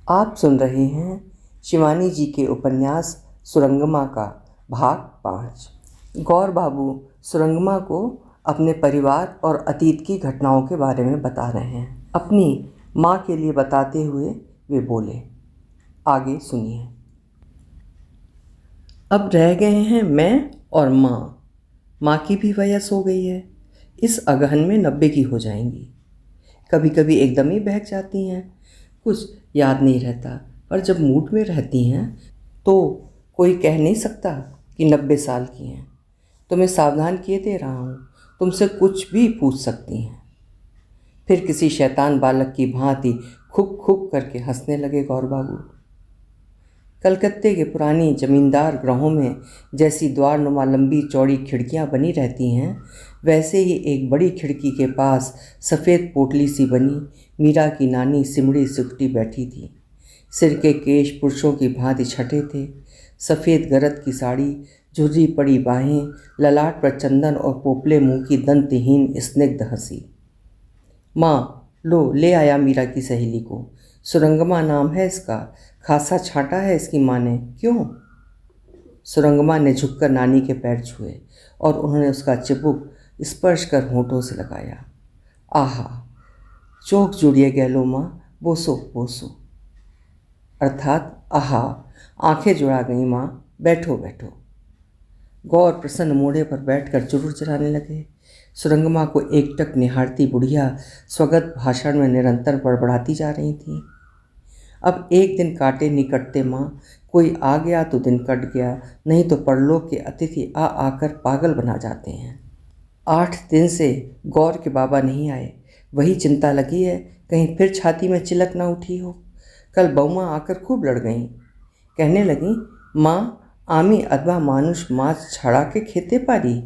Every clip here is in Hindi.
आप सुन रहे हैं शिवानी जी के उपन्यास सुरंगमा का भाग 5। गौर बाबू सुरंगमा को अपने परिवार और अतीत की घटनाओं के बारे में बता रहे हैं। अपनी माँ के लिए बताते हुए वे बोले, आगे सुनिए। अब रह गए हैं मैं और माँ। माँ की भी वयस हो गई है, इस अगहन में 90 की हो जाएंगी। कभी कभी एकदम ही बहक जाती हैं, कुछ याद नहीं रहता, पर जब मूड में रहती हैं तो कोई कह नहीं सकता कि 90 साल की हैं। तुम्हें सावधान किए दे रहा हूँ, तुमसे कुछ भी पूछ सकती हैं। फिर किसी शैतान बालक की भांति खुक खुक करके हंसने लगे गौर बाबू। कलकत्ते के पुरानी जमींदार गृहों में जैसी द्वारनुमा लंबी चौड़ी खिड़कियां बनी रहती हैं, वैसे ही एक बड़ी खिड़की के पास सफ़ेद पोटली सी बनी मीरा की नानी सिमड़ी सिकुटी बैठी थी। सिर के केश पुरुषों की भांति छठे थे। सफ़ेद गरद की साड़ी, झुर्री पड़ी बाहें, ललाट पर चंदन और पोपले मुंह की दंतहीन स्निग्ध हंसी। माँ, लो ले आया मीरा की सहेली को। सुरंगमा नाम है इसका, खासा छांटा है इसकी माँ ने। क्यों? सुरंगमा ने झुककर नानी के पैर छुए और उन्होंने उसका चिबुक स्पर्श कर होठों से लगाया। आहा, चोक जुड़िए गैलो माँ, बोसो बोसो। अर्थात आहा, आंखें जुड़ा गई माँ, बैठो बैठो। गौर प्रसन्न मोड़े पर बैठकर चुरुर चलाने लगे। सुरंगमा को एकटक निहारती बुढ़िया स्वगत भाषण में निरंतर बड़बड़ाती जा रही थी। अब एक दिन काटे निकटते माँ, कोई आ गया तो दिन कट गया, नहीं तो परलोक के अतिथि आ आकर पागल बना जाते हैं। 8 दिन से गौर के बाबा नहीं आए, वही चिंता लगी है कहीं फिर छाती में चिलक ना उठी हो। कल बउमा आकर खूब लड़ गईं, कहने लगीं, माँ आमी अथवा मानुष माछ छड़ा के खेते पारी,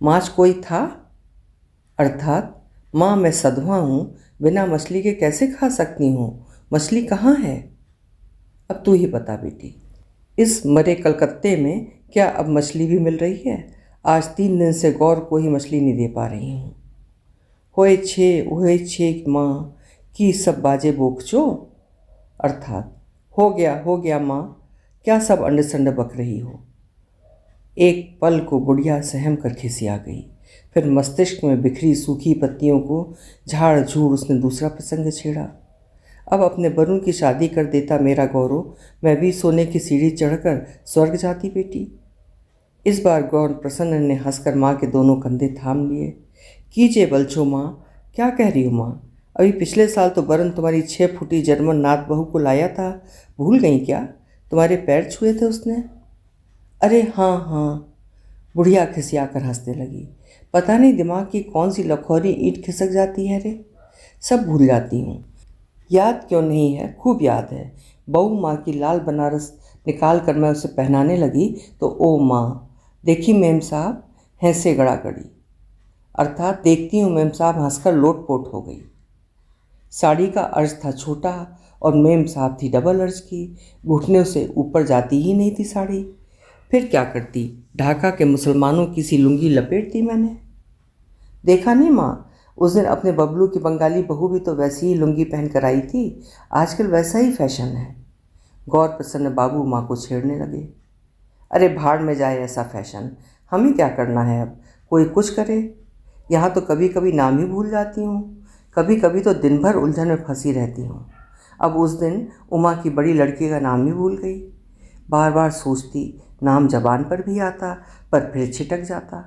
माछ कोई था? अर्थात माँ मैं सधवा हूँ, बिना मछली के कैसे खा सकती हूँ? मछली कहाँ है? अब तू ही बता बेटी, इस मरे कलकत्ते में क्या अब मछली भी मिल रही है? आज 3 दिन से गौर को ही मछली नहीं दे पा रही हूँ। होए छे माँ की सब बाजे बोकचो। अर्थात हो गया माँ, क्या सब अंड संड बक रही हो? एक पल को बुढ़िया सहम कर खिसिया गई, फिर मस्तिष्क में बिखरी सूखी पत्तियों को झाड़ झूड़ उसने दूसरा प्रसंग छेड़ा। अब अपने वरुण की शादी कर देता मेरा गौरव, मैं भी सोने की सीढ़ी चढ़कर स्वर्ग जाती बेटी। इस बार गौर प्रसन्न ने हंसकर माँ के दोनों कंधे थाम लिए। कीजिए बलछो माँ, क्या कह रही हो माँ? अभी पिछले साल तो वरुण तुम्हारी 6 फुटी जर्मन नात बहू को लाया था, भूल गई क्या? तुम्हारे पैर छुए थे उसने। अरे हाँ, बुढ़िया खिसिया कर हंसने लगी। पता नहीं दिमाग की कौन सी लखौरी ईंट खिसक जाती है रे, सब भूल जाती हूँ। याद क्यों नहीं है? खूब याद है। बहू माँ की लाल बनारस निकाल कर मैं उसे पहनाने लगी तो ओ माँ, देखी मेम साहब, हैंसे गड़ागड़ी। अर्थात देखती हूँ मेम साहब हंसकर लोटपोट हो गई। साड़ी का अर्ज था छोटा और मेम साहब थी डबल अर्ज की, घुटने से ऊपर जाती ही नहीं थी साड़ी। फिर क्या करती, ढाका के मुसलमानों की सी लुंगी लपेट दी मैंने। देखा नहीं माँ, उस दिन अपने बबलू की बंगाली बहू भी तो वैसी ही लुंगी पहन कर आई थी, आजकल वैसा ही फैशन है। गौर प्रसन्न बाबू माँ को छेड़ने लगे। अरे भाड़ में जाए ऐसा फैशन, हमें क्या करना है अब, कोई कुछ करे। यहाँ तो कभी कभी नाम ही भूल जाती हूँ, कभी कभी तो दिन भर उलझन में फंसी रहती हूँ। अब उस दिन उमा की बड़ी लड़की का नाम ही भूल गई। बार बार सोचती, नाम जबान पर भी आता पर फिर छिटक जाता।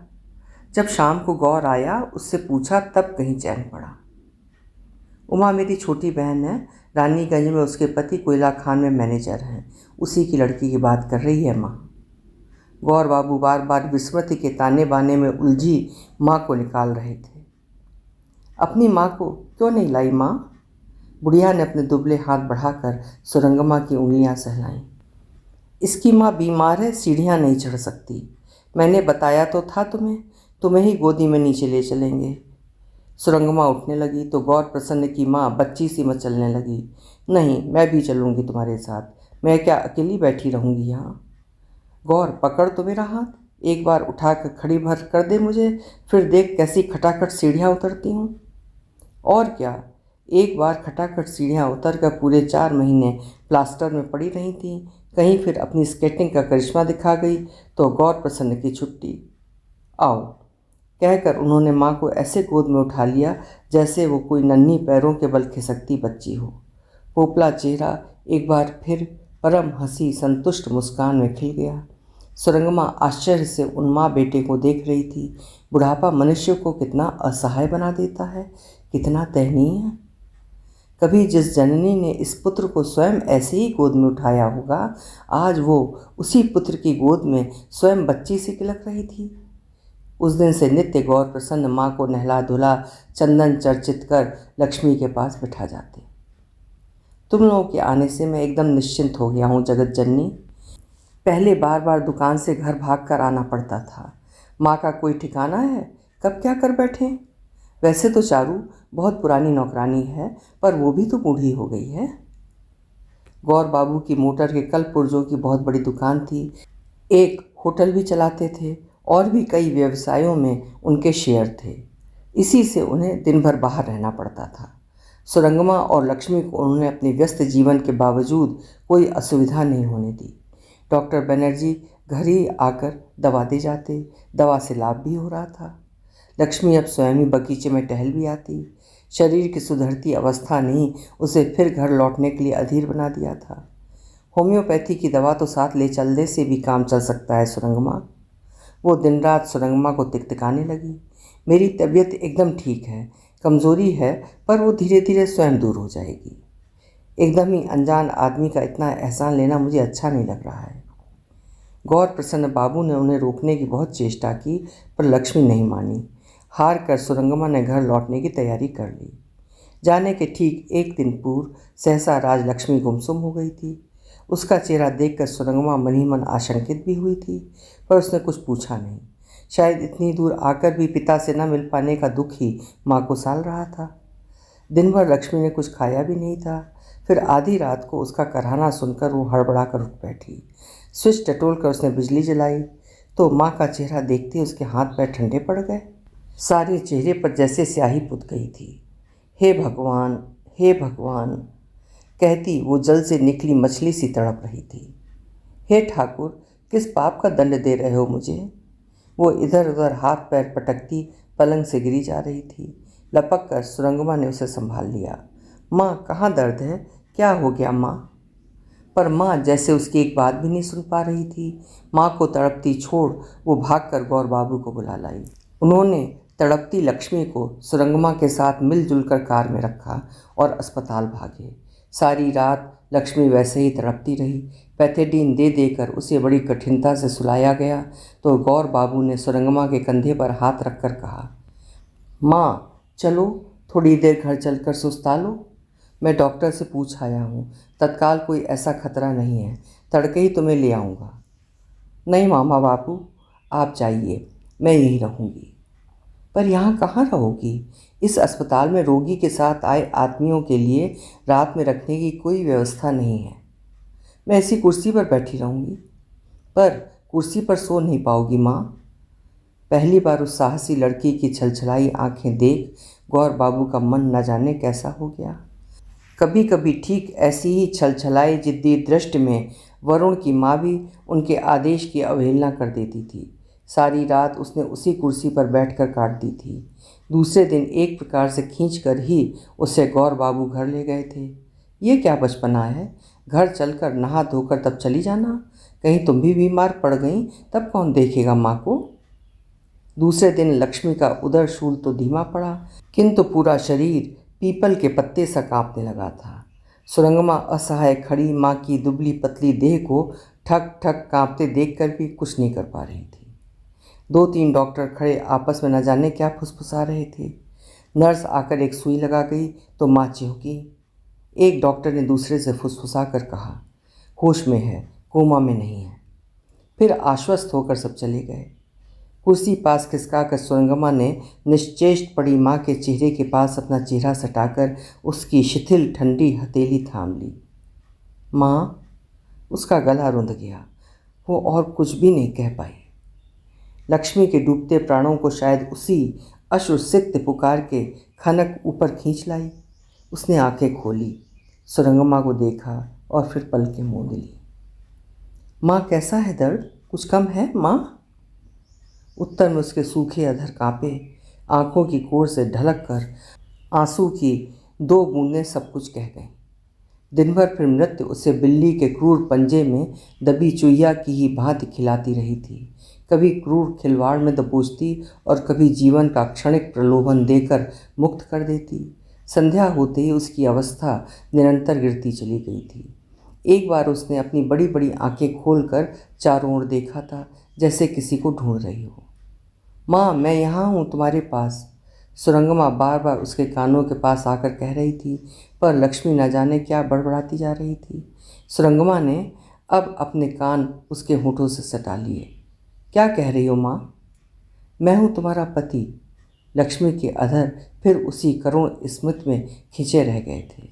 जब शाम को गौर आया, उससे पूछा तब कहीं चैन पड़ा। उमा मेरी छोटी बहन है, रानीगंज में उसके पति कोयला खान में मैनेजर हैं, उसी की लड़की की बात कर रही है माँ। गौर बाबू बार बार विस्मृति के ताने बाने में उलझी माँ को निकाल रहे थे। अपनी माँ को क्यों नहीं लाई माँ? बुढ़िया ने अपने दुबले हाथ बढ़ाकर सुरंगमा की उंगलियां सहलाईं। इसकी माँ बीमार है, सीढ़ियाँ नहीं चढ़ सकती। मैंने बताया तो था तुम्हें ही गोदी में नीचे ले चलेंगे। सुरंगमा उठने लगी तो गौर प्रसन्न की माँ बच्ची सी मचलने लगी। नहीं, मैं भी चलूँगी तुम्हारे साथ, मैं क्या अकेली बैठी रहूँगी यहाँ? गौर पकड़ तो मेरा हाथ, एक बार उठा कर खड़ी भर कर दे मुझे, फिर देख कैसी खटाखट सीढ़ियाँ उतरती हूँ। और क्या, एक बार खटाखट सीढ़ियाँ उतरकर पूरे 4 महीने प्लास्टर में पड़ी रही थीं। कहीं फिर अपनी स्केटिंग का करिश्मा दिखा गई तो गौर प्रसन्न की छुट्टी। आओ कहकर उन्होंने माँ को ऐसे गोद में उठा लिया जैसे वो कोई नन्ही पैरों के बल खिसकती बच्ची हो। पोपला चेहरा एक बार फिर परम हंसी संतुष्ट मुस्कान में खिल गया। सुरंगमा आश्चर्य से उन माँ बेटे को देख रही थी। बुढ़ापा मनुष्य को कितना असहाय बना देता है, कितना दयनीय। कभी जिस जननी ने इस पुत्र को स्वयं ऐसे ही गोद में उठाया होगा, आज वो उसी पुत्र की गोद में स्वयं बच्ची सी किलक रही थी। उस दिन से नित्य गौर प्रसन्न माँ को नहला धुला चंदन चर्चित कर लक्ष्मी के पास बिठा जाते। तुम लोगों के आने से मैं एकदम निश्चिंत हो गया हूँ जगत जननी। पहले बार बार दुकान से घर भाग कर आना पड़ता था। माँ का कोई ठिकाना है, कब क्या कर बैठे। वैसे तो चारू बहुत पुरानी नौकरानी है, पर वो भी तो बूढ़ी हो गई है। गौर बाबू की मोटर के कल पुर्जों की बहुत बड़ी दुकान थी। एक होटल भी चलाते थे और भी कई व्यवसायों में उनके शेयर थे। इसी से उन्हें दिन भर बाहर रहना पड़ता था। सुरंगमा और लक्ष्मी को उन्होंने अपने व्यस्त जीवन के बावजूद कोई असुविधा नहीं होने दी। डॉक्टर बनर्जी घर ही आकर दवा दे जाते, दवा से लाभ भी हो रहा था। लक्ष्मी अब स्वयं ही बगीचे में टहल भी आती। शरीर की सुधरती अवस्था ने उसे फिर घर लौटने के लिए अधीर बना दिया था। होम्योपैथी की दवा तो साथ ले चलने से भी काम चल सकता है सुरंगमा। वो दिन रात सुरंगमा को तिकतिकाने लगी। मेरी तबीयत एकदम ठीक है, कमज़ोरी है, पर वो धीरे धीरे स्वयं दूर हो जाएगी। एकदम ही अनजान आदमी का इतना एहसान लेना मुझे अच्छा नहीं लग रहा है। गौर प्रसन्न बाबू ने उन्हें रोकने की बहुत चेष्टा की, पर लक्ष्मी नहीं मानी। हार कर सुरंगमा ने घर लौटने की तैयारी कर ली। जाने के ठीक एक दिन पूर्व सहसा राजलक्ष्मी गुमसुम हो गई थी। उसका चेहरा देखकर सुरंगमा मन ही मन आशंकित भी हुई थी, पर उसने कुछ पूछा नहीं। शायद इतनी दूर आकर भी पिता से न मिल पाने का दुख ही माँ को साल रहा था। दिन भर लक्ष्मी ने कुछ खाया भी नहीं था। फिर आधी रात को उसका कराहना सुनकर वो हड़बड़ा कर उठ बैठी। स्विच टटोल कर उसने बिजली जलाई तो माँ का चेहरा देखते उसके हाथ पैर ठंडे पड़ गए। सारे चेहरे पर जैसे स्याही पुत गई थी। हे भगवान, हे भगवान कहती वो जल से निकली मछली सी तड़प रही थी। हे ठाकुर, किस पाप का दंड दे रहे हो मुझे। वो इधर उधर हाथ पैर पटकती पलंग से गिरी जा रही थी। लपक कर सुरंगमा ने उसे संभाल लिया। माँ, कहाँ दर्द है, क्या हो गया माँ। पर माँ जैसे उसकी एक बात भी नहीं सुन पा रही थी। माँ को तड़पती छोड़ वो भागकर गौर बाबू को बुला लाई। उन्होंने तड़पती लक्ष्मी को सुरंगमा के साथ मिलजुल कर कार में रखा और अस्पताल भागे। सारी रात लक्ष्मी वैसे ही तड़पती रही। पैथेडीन दे देकर उसे बड़ी कठिनता से सुलाया गया तो गौर बाबू ने सुरंगमा के कंधे पर हाथ रखकर कहा, माँ चलो, थोड़ी देर घर चलकर सुस्ता लो। मैं डॉक्टर से पूछ आया हूँ, तत्काल कोई ऐसा खतरा नहीं है, तड़के ही तुम्हें ले आऊँगा। नहीं मामा बापू, आप जाइए, मैं यहीं रहूँगी। पर यहाँ कहाँ रहोगी। इस अस्पताल में रोगी के साथ आए आदमियों के लिए रात में रखने की कोई व्यवस्था नहीं है। मैं ऐसी कुर्सी पर बैठी रहूँगी। पर कुर्सी पर सो नहीं पाओगी माँ। पहली बार उस साहसी लड़की की छलछलाई आंखें देख गौर बाबू का मन न जाने कैसा हो गया। कभी कभी ठीक ऐसी ही छलछलाई जिद्दी दृष्टि में वरुण की माँ भी उनके आदेश की अवहेलना कर देती थी। सारी रात उसने उसी कुर्सी पर बैठकर काट दी थी। दूसरे दिन एक प्रकार से खींचकर ही उसे गौर बाबू घर ले गए थे। ये क्या बचपना है, घर चलकर नहा धोकर तब चली जाना। कहीं तुम भी बीमार पड़ गई तब कौन देखेगा माँ को। दूसरे दिन लक्ष्मी का उदर शूल तो धीमा पड़ा, किंतु पूरा शरीर पीपल के पत्ते सा कांपने लगा था। सुरंगमा असहाय खड़ी माँ की दुबली पतली देह को ठक ठक कांपते देखकर भी कुछ नहीं कर पा रही थी। 2-3 डॉक्टर खड़े आपस में न जाने क्या फुसफुसा रहे थे। नर्स आकर एक सुई लगा गई तो माँ चिहुकी। एक डॉक्टर ने दूसरे से फुसफुसा कर कहा, होश में है, कोमा में नहीं है। फिर आश्वस्त होकर सब चले गए। कुर्सी पास खिसका कर सुरंगमा ने निश्चेष्ट पड़ी माँ के चेहरे के पास अपना चेहरा सटाकर उसकी शिथिल ठंडी हथेली थाम ली। माँ, उसका गला रुंध गया। वो और कुछ भी नहीं कह पाई। लक्ष्मी के डूबते प्राणों को शायद उसी अश्रुसिक्त पुकार के खनक ऊपर खींच लाई। उसने आंखें खोली, सुरंगमा को देखा और फिर पलकें मूंद ली। माँ कैसा है दर्द, कुछ कम है माँ? उत्तर में उसके सूखे अधर कांपे, आंखों की कोर से ढलक कर आंसू की 2 बूंदें सब कुछ कह गईं। दिन भर फिर मृत्यु उसे बिल्ली के क्रूर पंजे में दबी चुहिया की ही भांति खिलाती रही थी। कभी क्रूर खिलवाड़ में दबोचती और कभी जीवन का क्षणिक प्रलोभन देकर मुक्त कर देती। संध्या होते ही उसकी अवस्था निरंतर गिरती चली गई थी। एक बार उसने अपनी बड़ी बड़ी आंखें खोलकर चारों ओर देखा था, जैसे किसी को ढूंढ रही हो। माँ, मैं यहाँ हूँ तुम्हारे पास, सुरंगमा बार बार उसके कानों के पास आकर कह रही थी, पर लक्ष्मी न जाने क्या बड़बड़ाती जा रही थी। सुरंगमा ने अब अपने कान उसके होठों से सटा लिए। क्या कह रही हो माँ? मैं हूँ तुम्हारा पति। लक्ष्मी के अधर फिर उसी करुण स्मित में खिंचे रह गए थे।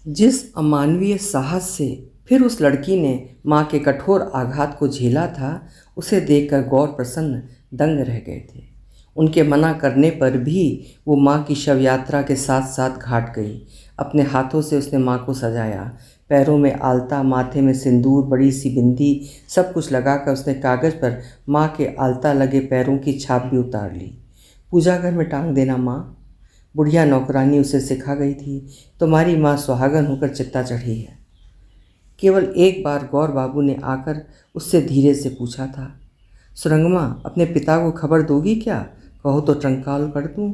जिस अमानवीय साहस से फिर उस लड़की ने माँ के कठोर आघात को झेला था, उसे देखकर गौर प्रसन्न दंग रह गए थे। उनके मना करने पर भी वो माँ की शव यात्रा के साथ साथ घाट गई। अपने हाथों से उसने माँ को सजाया, पैरों में आलता, माथे में सिंदूर, बड़ी सी बिंदी, सब कुछ लगाकर उसने कागज़ पर माँ के आलता लगे पैरों की छाप भी उतार ली। पूजा घर में टांग देना माँ, बुढ़िया नौकरानी उसे सिखा गई थी। तुम्हारी माँ सुहागन होकर चित्ता चढ़ी है। केवल एक बार गौर बाबू ने आकर उससे धीरे से पूछा था, सुरंगमा, अपने पिता को खबर दोगी क्या? कहो तो ट्रंकाल कर दूँ?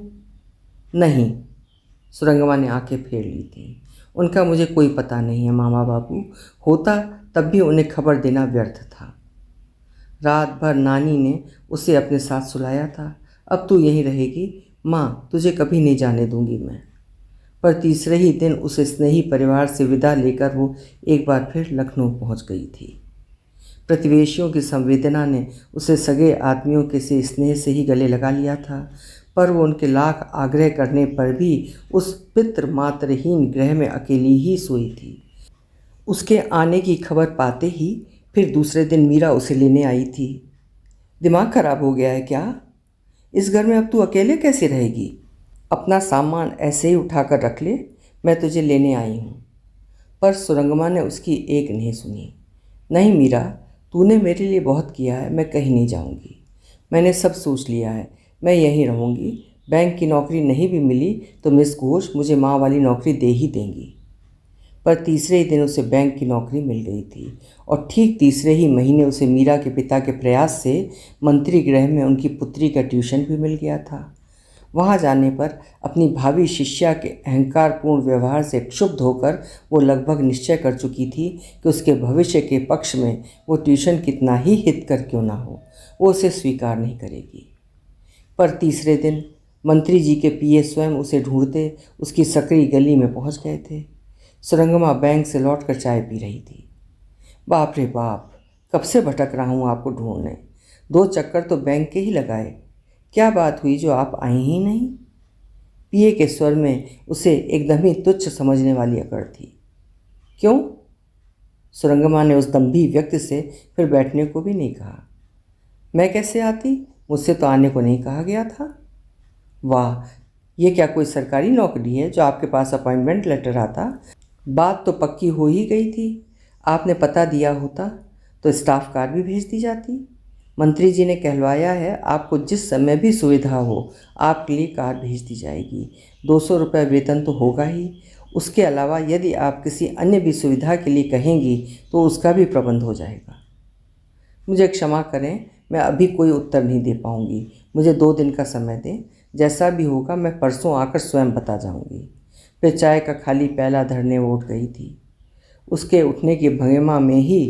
नहीं, सुरंगमा ने आंखें फेर ली थी। उनका मुझे कोई पता नहीं है मामा बाबू, होता तब भी उन्हें खबर देना व्यर्थ था। रात भर नानी ने उसे अपने साथ सुलाया था। अब तू यहीं रहेगी माँ, तुझे कभी नहीं जाने दूंगी मैं। पर तीसरे ही दिन उस स्नेही परिवार से विदा लेकर वो एक बार फिर लखनऊ पहुँच गई थी। प्रतिवेशियों की संवेदना ने उसे सगे आदमियों के से स्नेह से ही गले लगा लिया था, पर वो उनके लाख आग्रह करने पर भी उस पितृ मातृहीन गृह में अकेली ही सोई थी। उसके आने की खबर पाते ही फिर दूसरे दिन मीरा उसे लेने आई थी। दिमाग खराब हो गया है क्या? इस घर में अब तू अकेले कैसे रहेगी? अपना सामान ऐसे ही उठाकर रख ले, मैं तुझे लेने आई हूँ। पर सुरंगमा ने उसकी एक नहीं सुनी। नहीं मीरा, तूने मेरे लिए बहुत किया है, मैं कहीं नहीं जाऊँगी। मैंने सब सोच लिया है, मैं यहीं रहूँगी। बैंक की नौकरी नहीं भी मिली तो मिस घोष मुझे माँ वाली नौकरी दे ही देंगी। पर तीसरे ही दिन उसे बैंक की नौकरी मिल गई थी और ठीक तीसरे ही महीने उसे मीरा के पिता के प्रयास से मंत्री गृह में उनकी पुत्री का ट्यूशन भी मिल गया था। वहाँ जाने पर अपनी भावी शिष्या के अहंकारपूर्ण व्यवहार से क्षुब्ध होकर वो लगभग निश्चय कर चुकी थी कि उसके भविष्य के पक्ष में वो ट्यूशन कितना ही हितकर क्यों ना हो, वो उसे स्वीकार नहीं करेगी। पर तीसरे दिन मंत्री जी के पीए स्वयं उसे ढूंढते उसकी सकरी गली में पहुँच गए थे। सुरंगमा बैंक से लौटकर चाय पी रही थी। बाप रे बाप, कब से भटक रहा हूँ आपको ढूंढने। 2 चक्कर तो बैंक के ही लगाए। क्या बात हुई जो आप आई ही नहीं? पीए के स्वर में उसे एकदम ही तुच्छ समझने वाली अकड़ थी। क्यों? सुरंगमा ने उस दंभी व्यक्ति से फिर बैठने को भी नहीं कहा। मैं कैसे आती? मुझसे तो आने को नहीं कहा गया था। वाह, ये क्या कोई सरकारी नौकरी है जो आपके पास अपॉइंटमेंट लेटर आता? बात तो पक्की हो ही गई थी। आपने पता दिया होता तो स्टाफ कार भी भेज दी जाती। मंत्री जी ने कहलवाया है, आपको जिस समय भी सुविधा हो आपके लिए कार भेज दी जाएगी। 200 रुपये वेतन तो होगा ही। उसके अलावा यदि आप किसी अन्य भी सुविधा के लिए कहेंगी तो उसका भी प्रबंध हो जाएगा। मुझे क्षमा करें, मैं अभी कोई उत्तर नहीं दे पाऊँगी। मुझे 2 दिन का समय दें। जैसा भी होगा मैं परसों आकर स्वयं बता जाऊँगी। फिर चाय का खाली प्याला धरने वो उठ गई थी। उसके उठने की भंगिमा में ही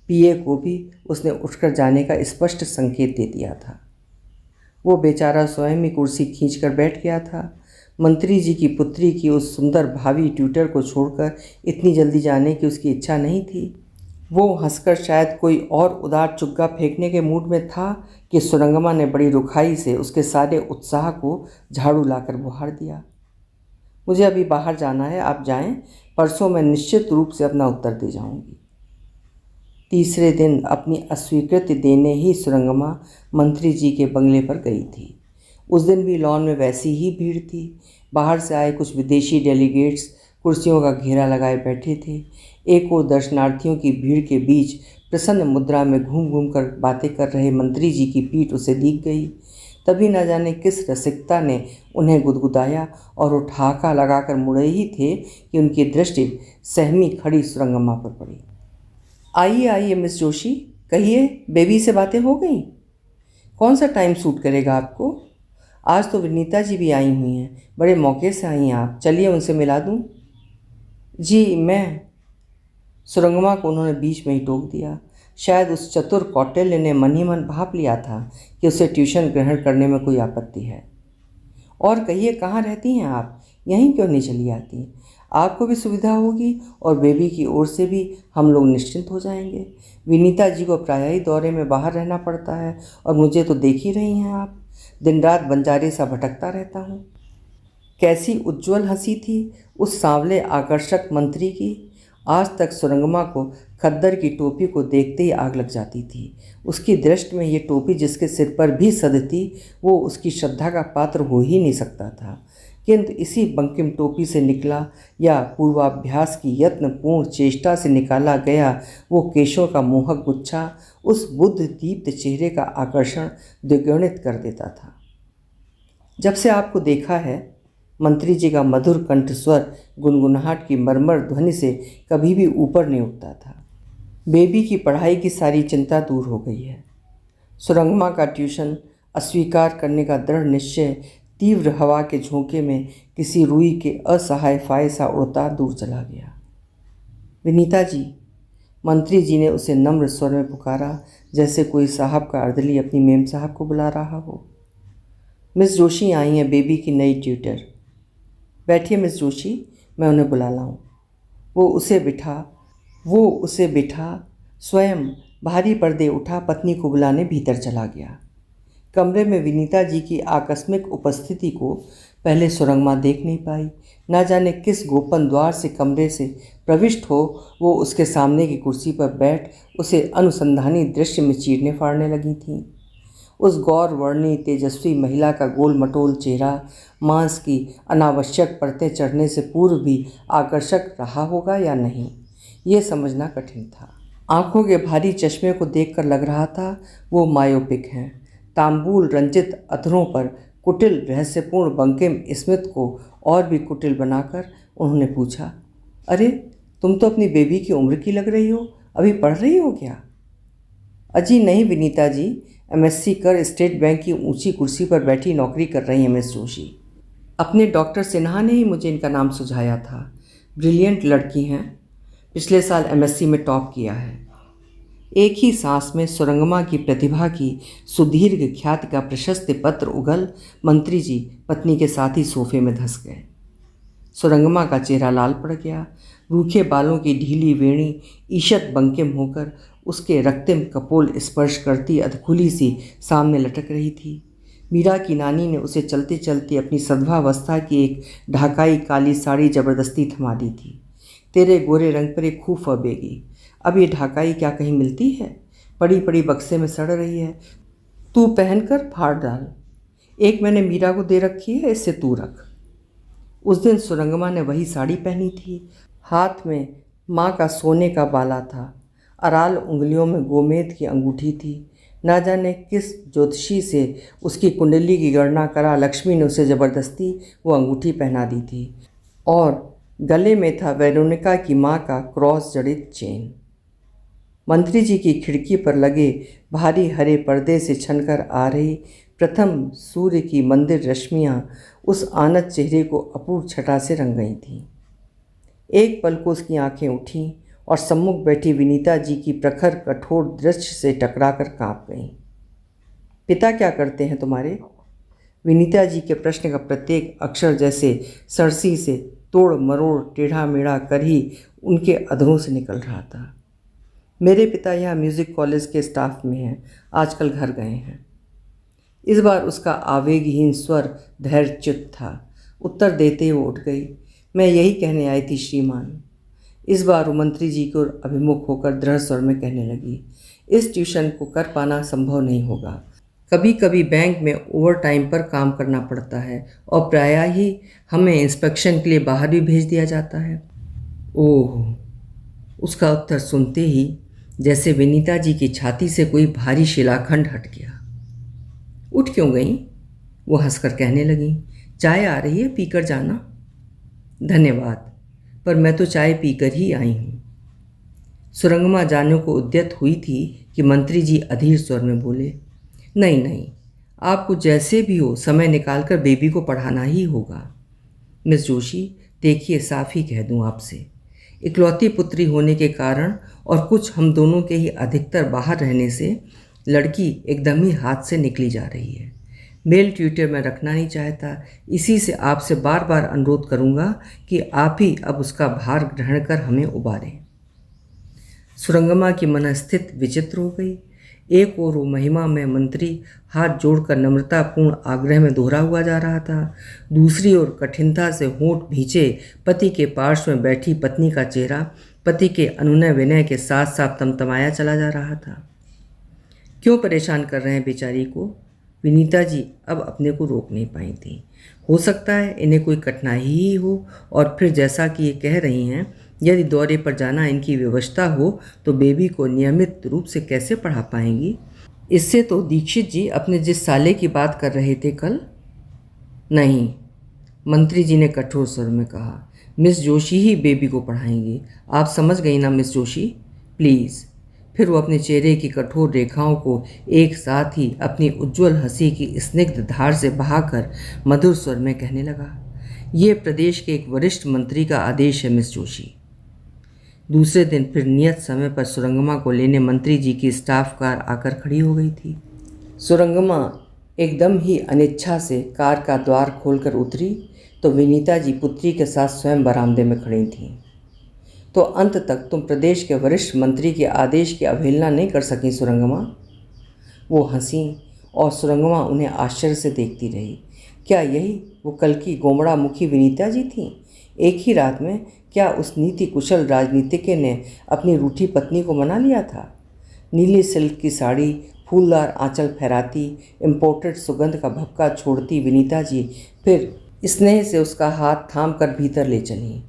पीए को भी उसने उठकर जाने का स्पष्ट संकेत दे दिया था। वो बेचारा स्वयं ही कुर्सी खींचकर बैठ गया था। मंत्री जी की पुत्री की उस सुंदर भावी ट्यूटर को छोड़कर इतनी जल्दी जाने की उसकी इच्छा नहीं थी। वो हंसकर शायद कोई और उदार चुग्गा फेंकने के मूड में था कि सुरंगमा ने बड़ी रुखाई से उसके सारे उत्साह को झाड़ू लाकर बुहार दिया। मुझे अभी बाहर जाना है, आप जाएं। परसों मैं निश्चित रूप से अपना उत्तर दे जाऊंगी। तीसरे दिन अपनी अस्वीकृति देने ही सुरंगमा मंत्री जी के बंगले पर गई थी। उस दिन भी लॉन में वैसी ही भीड़ थी। बाहर से आए कुछ विदेशी डेलीगेट्स कुर्सियों का घेरा लगाए बैठे थे। एक और दर्शनार्थियों की भीड़ के बीच प्रसन्न मुद्रा में घूम घूम कर बातें कर रहे मंत्री जी की पीठ उसे दिख गई। तभी न जाने किस रसिकता ने उन्हें गुदगुदाया और वो ठहाका लगाकर मुड़े ही थे कि उनकी दृष्टि सहमी खड़ी सुरंगम्मा पर पड़ी। आइए आइए मिस जोशी, कहिए, बेबी से बातें हो गई? कौन सा टाइम सूट करेगा आपको? आज तो विनीता जी भी आई हुई हैं, बड़े मौके से आई हैं आप, चलिए उनसे मिला दूँ। जी मैं। सुरंगमा को उन्होंने बीच में ही टोक दिया। शायद उस चतुर कौटिल्य ने मन ही मन भाप लिया था कि उसे ट्यूशन ग्रहण करने में कोई आपत्ति है। और कहिए, कहाँ रहती हैं आप? यहीं क्यों नहीं चली आती? आपको भी सुविधा होगी और बेबी की ओर से भी हम लोग निश्चिंत हो जाएंगे। विनीता जी को प्रायः ही दौरे में बाहर रहना पड़ता है और मुझे तो देख ही रही हैं आप, दिन रात बंजारे सा भटकता रहता हूँ। कैसी उज्ज्वल हंसी थी उस सांवले आकर्षक मंत्री की। आज तक सुरंगमा को खद्दर की टोपी को देखते ही आग लग जाती थी। उसकी दृष्टि में ये टोपी जिसके सिर पर भी सधती वो उसकी श्रद्धा का पात्र हो ही नहीं सकता था। किंतु इसी बंकिम टोपी से निकला या पूर्वाभ्यास की यत्नपूर्ण चेष्टा से निकाला गया वो केशों का मोहक गुच्छा उस बुद्ध दीप्त चेहरे का आकर्षण द्विगुणित कर देता था। जब से आपको देखा है, मंत्री जी का मधुर कंठस्वर गुनगुनाहट की मरमर ध्वनि से कभी भी ऊपर नहीं उठता था। बेबी की पढ़ाई की सारी चिंता दूर हो गई है। सुरंगमा का ट्यूशन अस्वीकार करने का दृढ़ निश्चय तीव्र हवा के झोंके में किसी रुई के असहाय फाय सा उड़ता दूर चला गया। विनीता जी, मंत्री जी ने उसे नम्र स्वर में पुकारा, जैसे कोई साहब का अर्दली अपनी मेम साहब को बुला रहा हो। मिस जोशी आई हैं, बेबी की नई ट्यूटर। बैठिए मिस जोशी, मैं उन्हें बुला लाऊं। वो उसे बिठा स्वयं भारी पर्दे उठा पत्नी को बुलाने भीतर चला गया। कमरे में विनीता जी की आकस्मिक उपस्थिति को पहले सुरंगमा देख नहीं पाई। न जाने किस गोपन द्वार से कमरे से प्रविष्ट हो वो उसके सामने की कुर्सी पर बैठ उसे अनुसंधानी दृश्य में चीरने फाड़ने लगी थीं। उस गौर वर्णी तेजस्वी महिला का गोल मटोल चेहरा मांस की अनावश्यक परतें चढ़ने से पूर्व भी आकर्षक रहा होगा या नहीं, ये समझना कठिन था। आंखों के भारी चश्मे को देखकर लग रहा था वो मायोपिक हैं। तांबूल रंजित अधरों पर कुटिल रहस्यपूर्ण बंकिम स्मित को और भी कुटिल बनाकर उन्होंने पूछा, अरे तुम तो अपनी बेबी की उम्र की लग रही हो, अभी पढ़ रही हो क्या? अजी नहीं विनीता जी, एमएससी कर स्टेट बैंक की ऊंची कुर्सी पर बैठी नौकरी कर रही हैं मिस जोशी। अपने डॉक्टर सिन्हा ने ही मुझे इनका नाम सुझाया था। ब्रिलियंट लड़की हैं, पिछले साल एमएससी में टॉप किया है। एक ही सांस में सुरंगमा की प्रतिभा की सुदीर्घ ख्याति का प्रशस्त पत्र उगल मंत्री जी पत्नी के साथ ही सोफे में धंस गए। सुरंगमा का चेहरा लाल पड़ गया। रूखे बालों की ढीली वेणी ईषत बंकिम होकर उसके रक्तिम कपोल स्पर्श करती अधखुली सी सामने लटक रही थी। मीरा की नानी ने उसे चलते चलते अपनी सद्भावस्था की एक ढाकाई काली साड़ी जबरदस्ती थमा दी थी। तेरे गोरे रंग पर एक खूब फबेगी, अब ये ढाकाई क्या कहीं मिलती है? पड़ी पड़ी बक्से में सड़ रही है, तू पहनकर फाड़ डाल। एक मैंने मीरा को दे रखी है, इससे तू रख। उस दिन सुरंगमा ने वही साड़ी पहनी थी। हाथ में माँ का सोने का बाला था, अराल उंगलियों में गोमेद की अंगूठी थी। ना जाने किस ज्योतिषी से उसकी कुंडली की गणना करा लक्ष्मी ने उसे ज़बरदस्ती वो अंगूठी पहना दी थी और गले में था वेरोनिका की माँ का क्रॉस जड़ित चेन। मंत्री जी की खिड़की पर लगे भारी हरे पर्दे से छनकर आ रही प्रथम सूर्य की मंदिर रश्मियाँ उस आनत चेहरे को अपूर्व छटा से रंग गई थीं। एक पल को उसकी आंखें उठीं और सम्मुख बैठी विनीता जी की प्रखर कठोर दृष्टि से टकराकर कांप गईं। पिता क्या करते हैं तुम्हारे? विनीता जी के प्रश्न का प्रत्येक अक्षर जैसे सरसी से तोड़ मरोड़ टेढ़ा मेढ़ा कर ही उनके अधरों से निकल रहा था। मेरे पिता यहाँ म्यूज़िक कॉलेज के स्टाफ में हैं, आजकल घर गए हैं। इस बार उसका आवेगहीन स्वर धैर्यच्युत था। उत्तर देते ही वो उठ गई। मैं यही कहने आई थी श्रीमान। इस बार वो मंत्री जी को अभिमुख होकर दृढ़ स्वर में कहने लगी, इस ट्यूशन को कर पाना संभव नहीं होगा। कभी कभी बैंक में ओवर टाइम पर काम करना पड़ता है और प्रायः ही हमें इंस्पेक्शन के लिए बाहर भी भेज दिया जाता है। ओह, उसका उत्तर सुनते ही जैसे विनीता जी की छाती से कोई भारी शिलाखंड हट गया। उठ क्यों गई? वो हंसकर कहने लगी, चाय आ रही है, पीकर जाना। धन्यवाद, पर मैं तो चाय पीकर ही आई हूँ। सुरंगमा जानने को उद्यत हुई थी कि मंत्री जी अधीर स्वर में बोले, नहीं नहीं, आपको जैसे भी हो समय निकालकर बेबी को पढ़ाना ही होगा। मिस जोशी, देखिए, साफ ही कह दूं आपसे, इकलौती पुत्री होने के कारण और कुछ हम दोनों के ही अधिकतर बाहर रहने से लड़की एकदम ही हाथ से निकली जा रही है। मेल ट्यूटर में रखना नहीं चाहता, इसी से आपसे बार बार अनुरोध करूंगा कि आप ही अब उसका भार ग्रहण कर हमें उबारें। सुरंगमा की मनस्थिति विचित्र हो गई। एक ओर वो महिमा में मंत्री हाथ जोड़कर नम्रतापूर्ण आग्रह में दोहरा हुआ जा रहा था, दूसरी ओर कठिनता से होंठ भींचे पति के पार्श्व में बैठी पत्नी का चेहरा पति के अनुनय विनय के साथ साथ तमतमाया चला जा रहा था। क्यों परेशान कर रहे हैं बेचारी को? विनीता जी अब अपने को रोक नहीं पाई थी। हो सकता है इन्हें कोई कठिनाई ही हो, और फिर जैसा कि ये कह रही हैं, यदि दौरे पर जाना इनकी व्यवस्था हो तो बेबी को नियमित रूप से कैसे पढ़ा पाएंगी? इससे तो दीक्षित जी अपने जिस साले की बात कर रहे थे कल। नहीं, मंत्री जी ने कठोर स्वर में कहा, मिस जोशी ही बेबी को पढ़ाएंगी। आप समझ गई ना मिस जोशी, प्लीज़। फिर वो अपने चेहरे की कठोर रेखाओं को एक साथ ही अपनी उज्ज्वल हंसी की स्निग्ध धार से बहाकर मधुर स्वर में कहने लगा, ये प्रदेश के एक वरिष्ठ मंत्री का आदेश है मिस जोशी। दूसरे दिन फिर नियत समय पर सुरंगमा को लेने मंत्री जी की स्टाफ कार आकर खड़ी हो गई थी। सुरंगमा एकदम ही अनिच्छा से कार का द्वार खोलकर उतरी तो विनीता जी पुत्री के साथ स्वयं बरामदे में खड़ी थीं। तो अंत तक तुम प्रदेश के वरिष्ठ मंत्री के आदेश की अवहेलना नहीं कर सकी सुरंगमा? वो हंसी और सुरंगमा उन्हें आश्चर्य से देखती रही। क्या यही वो कल की गोमड़ा मुखी विनीता जी थीं? एक ही रात में क्या उस नीति कुशल राजनीतिज्ञ ने अपनी रूठी पत्नी को मना लिया था? नीली सिल्क की साड़ी, फूलदार आंचल फहराती, इम्पोर्टेड सुगंध का भपका छोड़ती विनीता जी फिर स्नेह से उसका हाथ थाम कर भीतर ले चली।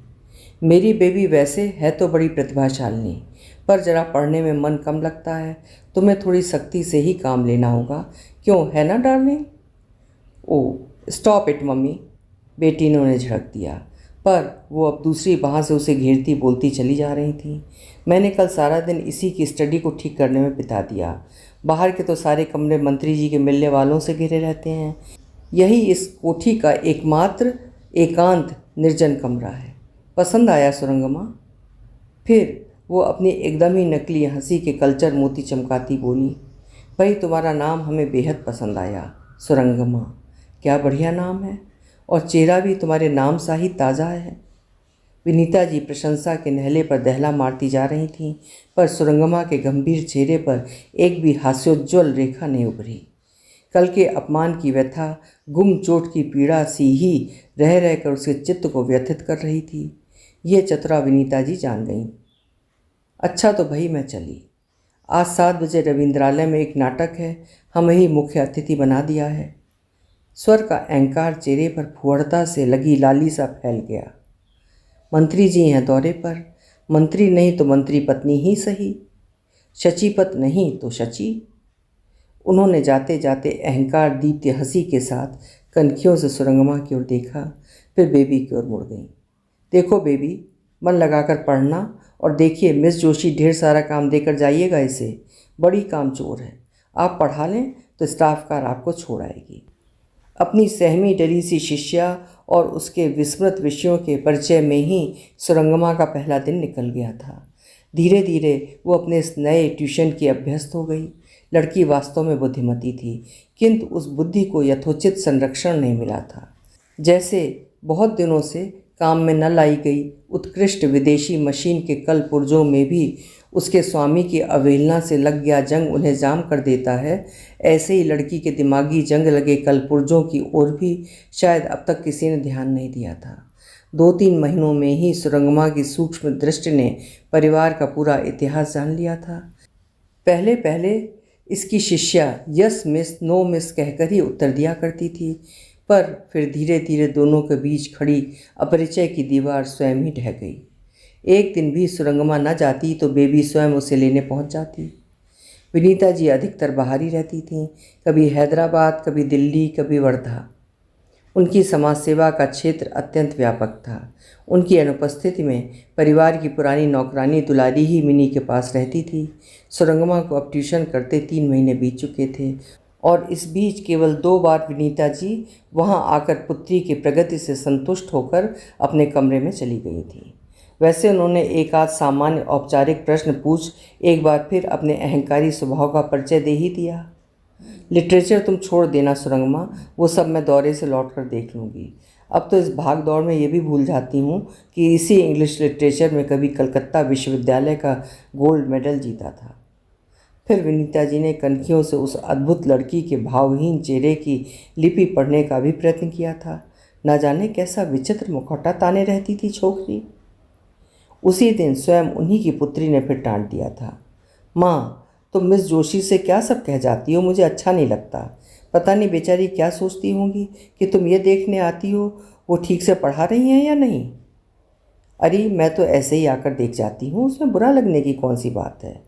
मेरी बेबी वैसे है तो बड़ी प्रतिभाशालिनी, पर जरा पढ़ने में मन कम लगता है। तुम्हें थोड़ी सख्ती से ही काम लेना होगा, क्यों, है ना darling? Oh, stop it mummy, बेटी ने उन्हें झड़क दिया, पर वो अब दूसरी बाह से उसे घेरती बोलती चली जा रही थी। मैंने कल सारा दिन इसी की स्टडी को ठीक करने में बिता दिया। बाहर के तो सारे कमरे मंत्री जी के मिलने वालों से घिरे रहते हैं, यही इस कोठी का एकमात्र एकांत निर्जन कमरा है। पसंद आया सुरंगमा? फिर वो अपनी एकदम ही नकली हंसी के कल्चर मोती चमकाती बोली, भाई तुम्हारा नाम हमें बेहद पसंद आया सुरंगमा, क्या बढ़िया नाम है, और चेहरा भी तुम्हारे नाम सा ही ताज़ा है। विनीता जी प्रशंसा के नहले पर दहला मारती जा रही थीं, पर सुरंगमा के गंभीर चेहरे पर एक भी हास्योज्ज्वल रेखा नहीं उभरी। कल के अपमान की व्यथा गुम चोट की पीड़ा सी ही रह रहकर उसके चित्त को व्यथित कर रही थी। ये चतुरा विनीता जी जान गईं। अच्छा तो भाई मैं चली। आज 7 बजे रविंद्रालय में एक नाटक है, हमें ही मुख्य अतिथि बना दिया है। स्वर का अहंकार चेहरे पर फुहड़ता से लगी लाली सा फैल गया। मंत्री जी हैं दौरे पर, मंत्री नहीं तो मंत्री पत्नी ही सही, शचीपत नहीं तो शची। उन्होंने जाते जाते अहंकार दीप्त हंसी के साथ कनखियों से सुरंगमा की ओर देखा, फिर बेबी की ओर मुड़ गई। देखो बेबी, मन लगाकर पढ़ना, और देखिए मिस जोशी ढेर सारा काम देकर जाइएगा इसे, बड़ी कामचोर है। आप पढ़ा लें तो स्टाफ कार आपको छोड़ आएगी। अपनी सहमी डरी सी शिष्या और उसके विस्मृत विषयों के परिचय में ही सुरंगमा का पहला दिन निकल गया था। धीरे धीरे वो अपने इस नए ट्यूशन की अभ्यस्त हो गई। लड़की वास्तव में बुद्धिमती थी, किंतु उस बुद्धि को यथोचित संरक्षण नहीं मिला था। जैसे बहुत दिनों से काम में न लाई गई उत्कृष्ट विदेशी मशीन के कल पुर्जों में भी उसके स्वामी की अवहेलना से लग गया जंग उन्हें जाम कर देता है, ऐसे ही लड़की के दिमागी जंग लगे कल पुर्जों की ओर भी शायद अब तक किसी ने ध्यान नहीं दिया था। 2-3 महीनों में ही सुरंगमा की सूक्ष्म दृष्टि ने परिवार का पूरा इतिहास जान लिया था। पहले पहले इसकी शिष्या यस मिस नो मिस कहकर ही उत्तर दिया करती थी, पर फिर धीरे धीरे दोनों के बीच खड़ी अपरिचय की दीवार स्वयं ही ढह गई। एक दिन भी सुरंगमा न जाती तो बेबी स्वयं उसे लेने पहुंच जाती। विनीता जी अधिकतर बाहर ही रहती थीं, कभी हैदराबाद, कभी दिल्ली, कभी वर्धा। उनकी समाज सेवा का क्षेत्र अत्यंत व्यापक था। उनकी अनुपस्थिति में परिवार की पुरानी नौकरानी दुलारी ही मिनी के पास रहती थी। सुरंगमा को अब ट्यूशन करते 3 महीने बीत चुके थे और इस बीच केवल 2 बार विनीता जी वहां आकर पुत्री की प्रगति से संतुष्ट होकर अपने कमरे में चली गई थी। वैसे उन्होंने एक आध सामान्य औपचारिक प्रश्न पूछ एक बार फिर अपने अहंकारी स्वभाव का परिचय दे ही दिया। लिटरेचर तुम छोड़ देना सुरंगमा, वो सब मैं दौरे से लौट कर देख लूँगी। अब तो इस भाग दौड़ में ये भी भूल जाती हूँ कि इसी इंग्लिश लिटरेचर में कभी कलकत्ता विश्वविद्यालय का गोल्ड मेडल जीता था। फिर विनीता जी ने कनखियों से उस अद्भुत लड़की के भावहीन चेहरे की लिपि पढ़ने का भी प्रयत्न किया था। न जाने कैसा विचित्र मुखौटा ताने रहती थी छोकरी। उसी दिन स्वयं उन्हीं की पुत्री ने फिर डांट दिया था। माँ, तुम मिस जोशी से क्या सब कह जाती हो, मुझे अच्छा नहीं लगता। पता नहीं बेचारी क्या सोचती होंगी कि तुम ये देखने आती हो वो ठीक से पढ़ा रही हैं या नहीं। अरे मैं तो ऐसे ही आकर देख जाती हूँ, उसमें बुरा लगने की कौन सी बात है।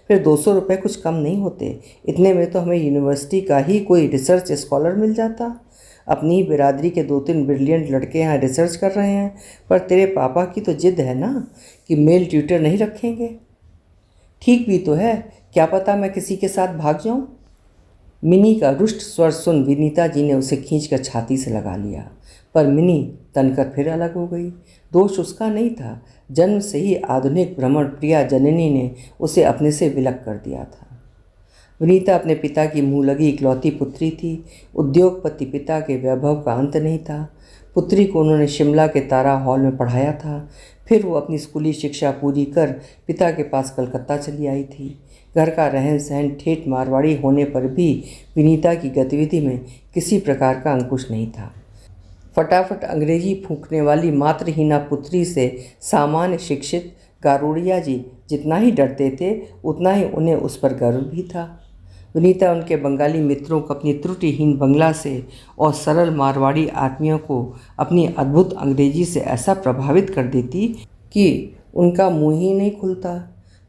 फिर 200 रुपये कुछ कम नहीं होते, इतने में तो हमें यूनिवर्सिटी का ही कोई रिसर्च स्कॉलर मिल जाता। अपनी ही बिरादरी के 2-3 ब्रिलियंट लड़के यहाँ रिसर्च कर रहे हैं, पर तेरे पापा की तो जिद है ना कि मेल ट्यूटर नहीं रखेंगे। ठीक भी तो है, क्या पता मैं किसी के साथ भाग जाऊं। मिनी का रुष्ट स्वर सुन विनीता जी ने उसे खींचकर छाती से लगा लिया, पर मिनी तनकर फिर अलग हो गई। दोष उसका नहीं था, जन्म से ही आधुनिक भ्रमण प्रिया जननी ने उसे अपने से विलग कर दिया था। विनीता अपने पिता की मुँह लगी इकलौती पुत्री थी। उद्योगपति पिता के वैभव का अंत नहीं था। पुत्री को उन्होंने शिमला के तारा हॉल में पढ़ाया था। फिर वो अपनी स्कूली शिक्षा पूरी कर पिता के पास कलकत्ता चली आई थी। घर का रहन सहन ठेठ मारवाड़ी होने पर भी विनीता की गतिविधि में किसी प्रकार का अंकुश नहीं था। फटाफट अंग्रेजी फूंकने वाली मातृहीना पुत्री से सामान्य शिक्षित गारुड़िया जी जितना ही डरते थे उतना ही उन्हें उस पर गर्व भी था। विनीता उनके बंगाली मित्रों को अपनी त्रुटिहीन बंगला से और सरल मारवाड़ी आदमियों को अपनी अद्भुत अंग्रेजी से ऐसा प्रभावित कर देती कि उनका मुंह ही नहीं खुलता।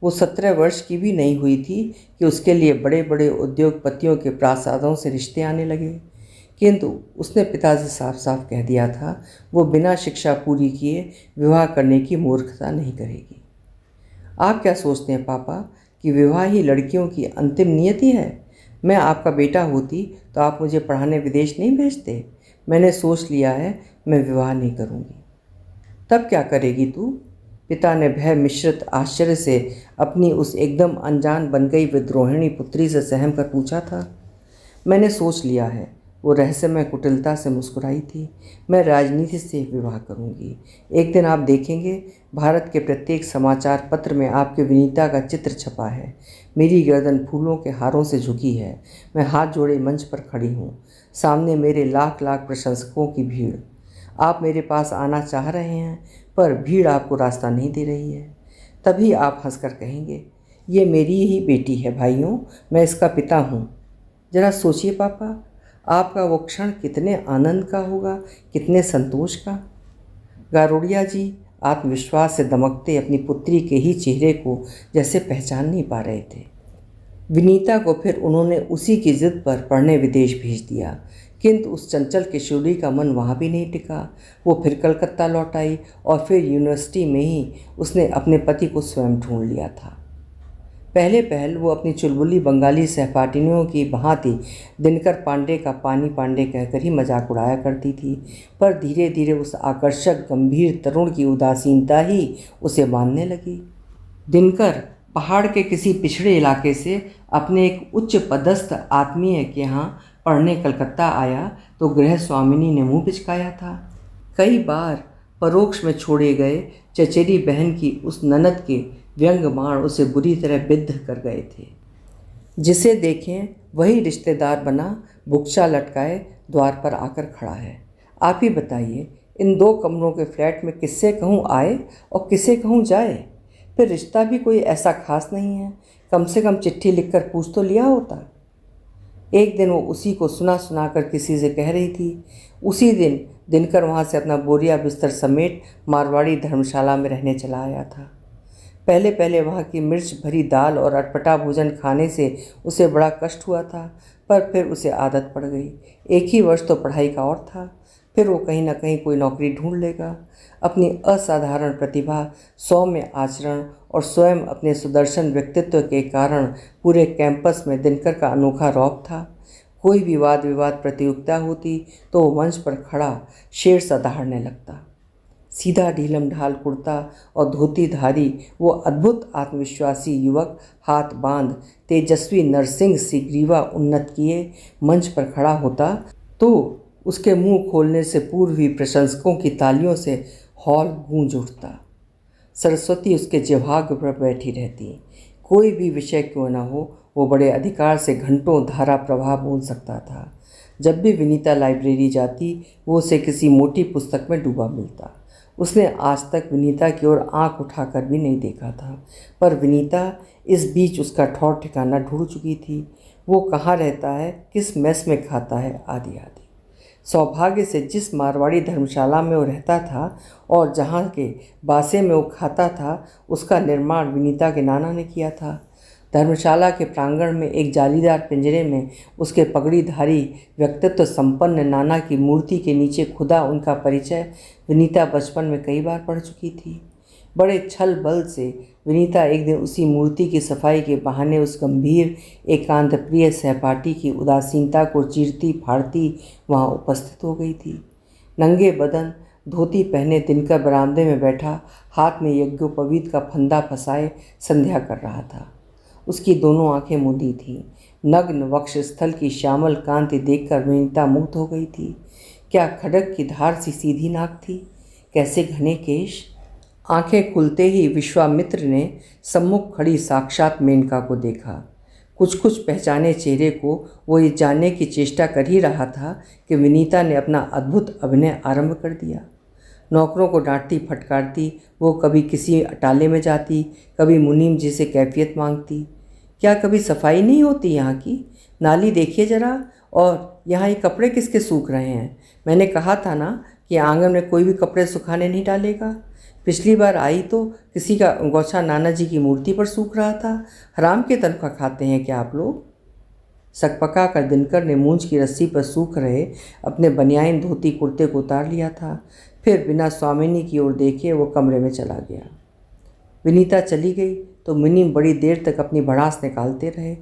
वो 17 वर्ष की भी नहीं हुई थी कि उसके लिए बड़े बड़े उद्योगपतियों के प्रासादों से रिश्ते आने लगे, किंतु उसने पिता से साफ साफ कह दिया था वो बिना शिक्षा पूरी किए विवाह करने की मूर्खता नहीं करेगी। आप क्या सोचते हैं पापा कि विवाह ही लड़कियों की अंतिम नियति है? मैं आपका बेटा होती तो आप मुझे पढ़ाने विदेश नहीं भेजते। मैंने सोच लिया है मैं विवाह नहीं करूँगी। तब क्या करेगी तू? पिता ने भय मिश्रित आश्चर्य से अपनी उस एकदम अनजान बन गई विद्रोहिणी पुत्री से सहम कर पूछा था। मैंने सोच लिया है, वो रहस्यमय कुटिलता से मुस्कुराई थी। मैं राजनीति से विवाह करूंगी। एक दिन आप देखेंगे भारत के प्रत्येक समाचार पत्र में आपके विनीता का चित्र छपा है। मेरी गर्दन फूलों के हारों से झुकी है। मैं हाथ जोड़े मंच पर खड़ी हूँ, सामने मेरे लाख लाख प्रशंसकों की भीड़। आप मेरे पास आना चाह रहे हैं पर भीड़ आपको रास्ता नहीं दे रही है। तभी आप हंसकर कहेंगे ये मेरी ही बेटी है भाइयों, मैं इसका पिता हूँ। जरा सोचिए पापा, आपका वो क्षण कितने आनंद का होगा, कितने संतोष का। गारुड़िया जी आत्मविश्वास से दमकते अपनी पुत्री के ही चेहरे को जैसे पहचान नहीं पा रहे थे। विनीता को फिर उन्होंने उसी की जिद पर पढ़ने विदेश भेज दिया, किंतु उस चंचल किशोरी का मन वहाँ भी नहीं टिका। वो फिर कलकत्ता लौट आई और फिर यूनिवर्सिटी में ही उसने अपने पति को स्वयं ढूंढ लिया था। पहले पहल वो अपनी चुलबुली बंगाली सहपाठिनियों की भांति दिनकर पांडे का पानी पांडे कहकर ही मजाक उड़ाया करती थी, पर धीरे धीरे उस आकर्षक गंभीर तरुण की उदासीनता ही उसे बांधने लगी। दिनकर पहाड़ के किसी पिछड़े इलाके से अपने एक उच्च पदस्थ आत्मीय के यहाँ पढ़ने कलकत्ता आया तो गृह स्वामिनी ने मुँह पिचकाया था। कई बार परोक्ष में छोड़े गए चचेरी बहन की उस ननद के व्यंग्यबाण उसे बुरी तरह बिद्ध कर गए थे। जिसे देखें वही रिश्तेदार बना बुक्शा लटकाए द्वार पर आकर खड़ा है। आप ही बताइए, इन 2 कमरों के फ्लैट में किससे कहूँ आए और किसे कहूँ जाए? फिर रिश्ता भी कोई ऐसा खास नहीं है, कम से कम चिट्ठी लिखकर पूछ तो लिया होता। एक दिन वो उसी को सुना सुना कर किसी से कह रही थी। उसी दिन दिनकर वहाँ से अपना बोरिया बिस्तर समेट मारवाड़ी धर्मशाला में रहने चला आया था। पहले पहले वहाँ की मिर्च भरी दाल और अटपटा भोजन खाने से उसे बड़ा कष्ट हुआ था, पर फिर उसे आदत पड़ गई। एक ही वर्ष तो पढ़ाई का और था, फिर वो कहीं ना कहीं कोई नौकरी ढूंढ लेगा। अपनी असाधारण प्रतिभा, सौम्य आचरण और स्वयं अपने सुदर्शन व्यक्तित्व के कारण पूरे कैंपस में दिनकर का अनोखा रौब था। कोई भी वाद विवाद प्रतियोगिता होती तो वो मंच पर खड़ा शेर सा दहाड़ने लगता। सीधा ढीलम ढाल कुर्ता और धोतीधारी वो अद्भुत आत्मविश्वासी युवक हाथ बांध तेजस्वी नरसिंह सी ग्रीवा उन्नत किए मंच पर खड़ा होता तो उसके मुंह खोलने से पूर्व ही प्रशंसकों की तालियों से हॉल गूंज उठता। सरस्वती उसके जिह्वाग्र पर बैठी रहती। कोई भी विषय क्यों न हो, वो बड़े अधिकार से घंटों धारा प्रवाह बोल सकता था। जब भी विनीता लाइब्रेरी जाती वो उसे किसी मोटी पुस्तक में डूबा मिलता। उसने आज तक विनीता की ओर आंख उठाकर भी नहीं देखा था, पर विनीता इस बीच उसका ठौर ठिकाना ढूंढ चुकी थी। वो कहाँ रहता है, किस मेस में खाता है, आदि आदि। सौभाग्य से जिस मारवाड़ी धर्मशाला में वो रहता था और जहाँ के बासे में वो खाता था, उसका निर्माण विनीता के नाना ने किया था। धर्मशाला के प्रांगण में एक जालीदार पिंजरे में उसके पगड़ीधारी व्यक्तित्व संपन्न नाना की मूर्ति के नीचे खुदा उनका परिचय विनीता बचपन में कई बार पढ़ चुकी थी। बड़े छल बल से विनीता एक दिन उसी मूर्ति की सफाई के बहाने उस गंभीर एकांत प्रिय सहपाठी की उदासीनता को चीरती फाड़ती वहाँ उपस्थित हो गई थी। नंगे बदन धोती पहने दिनकर बरामदे में बैठा हाथ में यज्ञोपवीत का फंदा फंसाए संध्या कर रहा था। उसकी दोनों आंखें मूंदी थीं। नग्न वक्षस्थल की श्यामल कांति देखकर विनीता मुग्ध हो गई थी। क्या खड्ग की धार सी सीधी नाक थी, कैसे घने केश। आंखें खुलते ही विश्वामित्र ने सम्मुख खड़ी साक्षात मेनका को देखा। कुछ कुछ पहचाने चेहरे को वो ये जानने की चेष्टा कर ही रहा था कि विनीता ने अपना अद्भुत अभिनय आरंभ कर दिया। नौकरों को डांटती फटकारती वो कभी किसी अटाले में जाती, कभी मुनीम जी से कैफियत मांगती। क्या कभी सफाई नहीं होती यहाँ की? नाली देखिए ज़रा, और यहाँ ये कपड़े किसके सूख रहे हैं? मैंने कहा था ना कि आंगन में कोई भी कपड़े सुखाने नहीं डालेगा। पिछली बार आई तो किसी का गौछा नाना जी की मूर्ति पर सूख रहा था। हराम के तनख्वाह खाते हैं क्या आप लोग? सकपका कर दिनकर ने मूंछ की रस्सी पर सूख रहे अपने बनियाइन धोती कुर्ते को उतार लिया था। फिर बिना स्वामिनी की ओर देखे वो कमरे में चला गया। विनीता चली गई तो मुनीम बड़ी देर तक अपनी भड़ास निकालते रहे।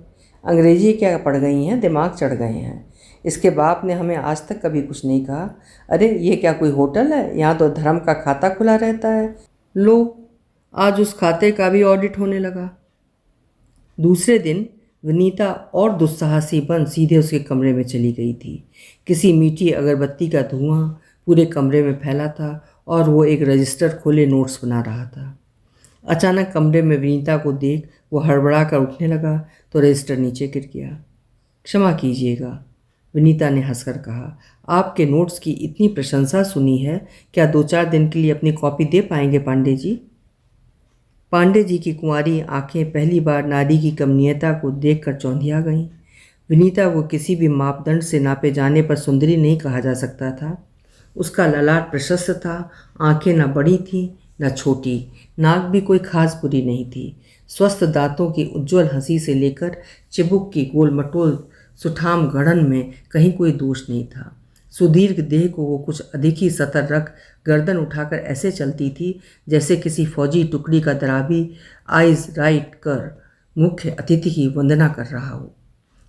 अंग्रेजी क्या पढ़ गई हैं, दिमाग चढ़ गए हैं। इसके बाप ने हमें आज तक कभी कुछ नहीं कहा। अरे ये क्या कोई होटल है? यहाँ तो धर्म का खाता खुला रहता है। लो, आज उस खाते का भी ऑडिट होने लगा। दूसरे दिन विनीता और दुस्साहसी बन सीधे उसके कमरे में चली गई थी। किसी मीठी अगरबत्ती का धुआं पूरे कमरे में फैला था और वो एक रजिस्टर खोले नोट्स बना रहा था। अचानक कमरे में विनीता को देख वो हड़बड़ा कर उठने लगा तो रजिस्टर नीचे गिर गया। क्षमा कीजिएगा, विनीता ने हंसकर कहा। आपके नोट्स की इतनी प्रशंसा सुनी है, क्या 2-4 दिन के लिए अपनी कॉपी दे पाएंगे पांडे जी? पांडे जी की कुंवारी आंखें पहली बार नारी की कमनीयता को देखकर चौंधिया गईं। विनीता को किसी भी मापदंड से नापे जाने पर सुंदरी नहीं कहा जा सकता था। उसका ललाट प्रशस्त था, आंखें न बड़ी थीं न छोटी, नाक भी कोई खास बुरी नहीं थी। स्वस्थ दांतों की उज्ज्वल हंसी से लेकर चिबुक की गोल मटोल सुठाम गढ़न में कहीं कोई दोष नहीं था। सुदीर्घ देह को वो कुछ अधिक ही सतर रख गर्दन उठाकर ऐसे चलती थी जैसे किसी फौजी टुकड़ी का दराबी आइज राइट कर मुख्य अतिथि की वंदना कर रहा हो।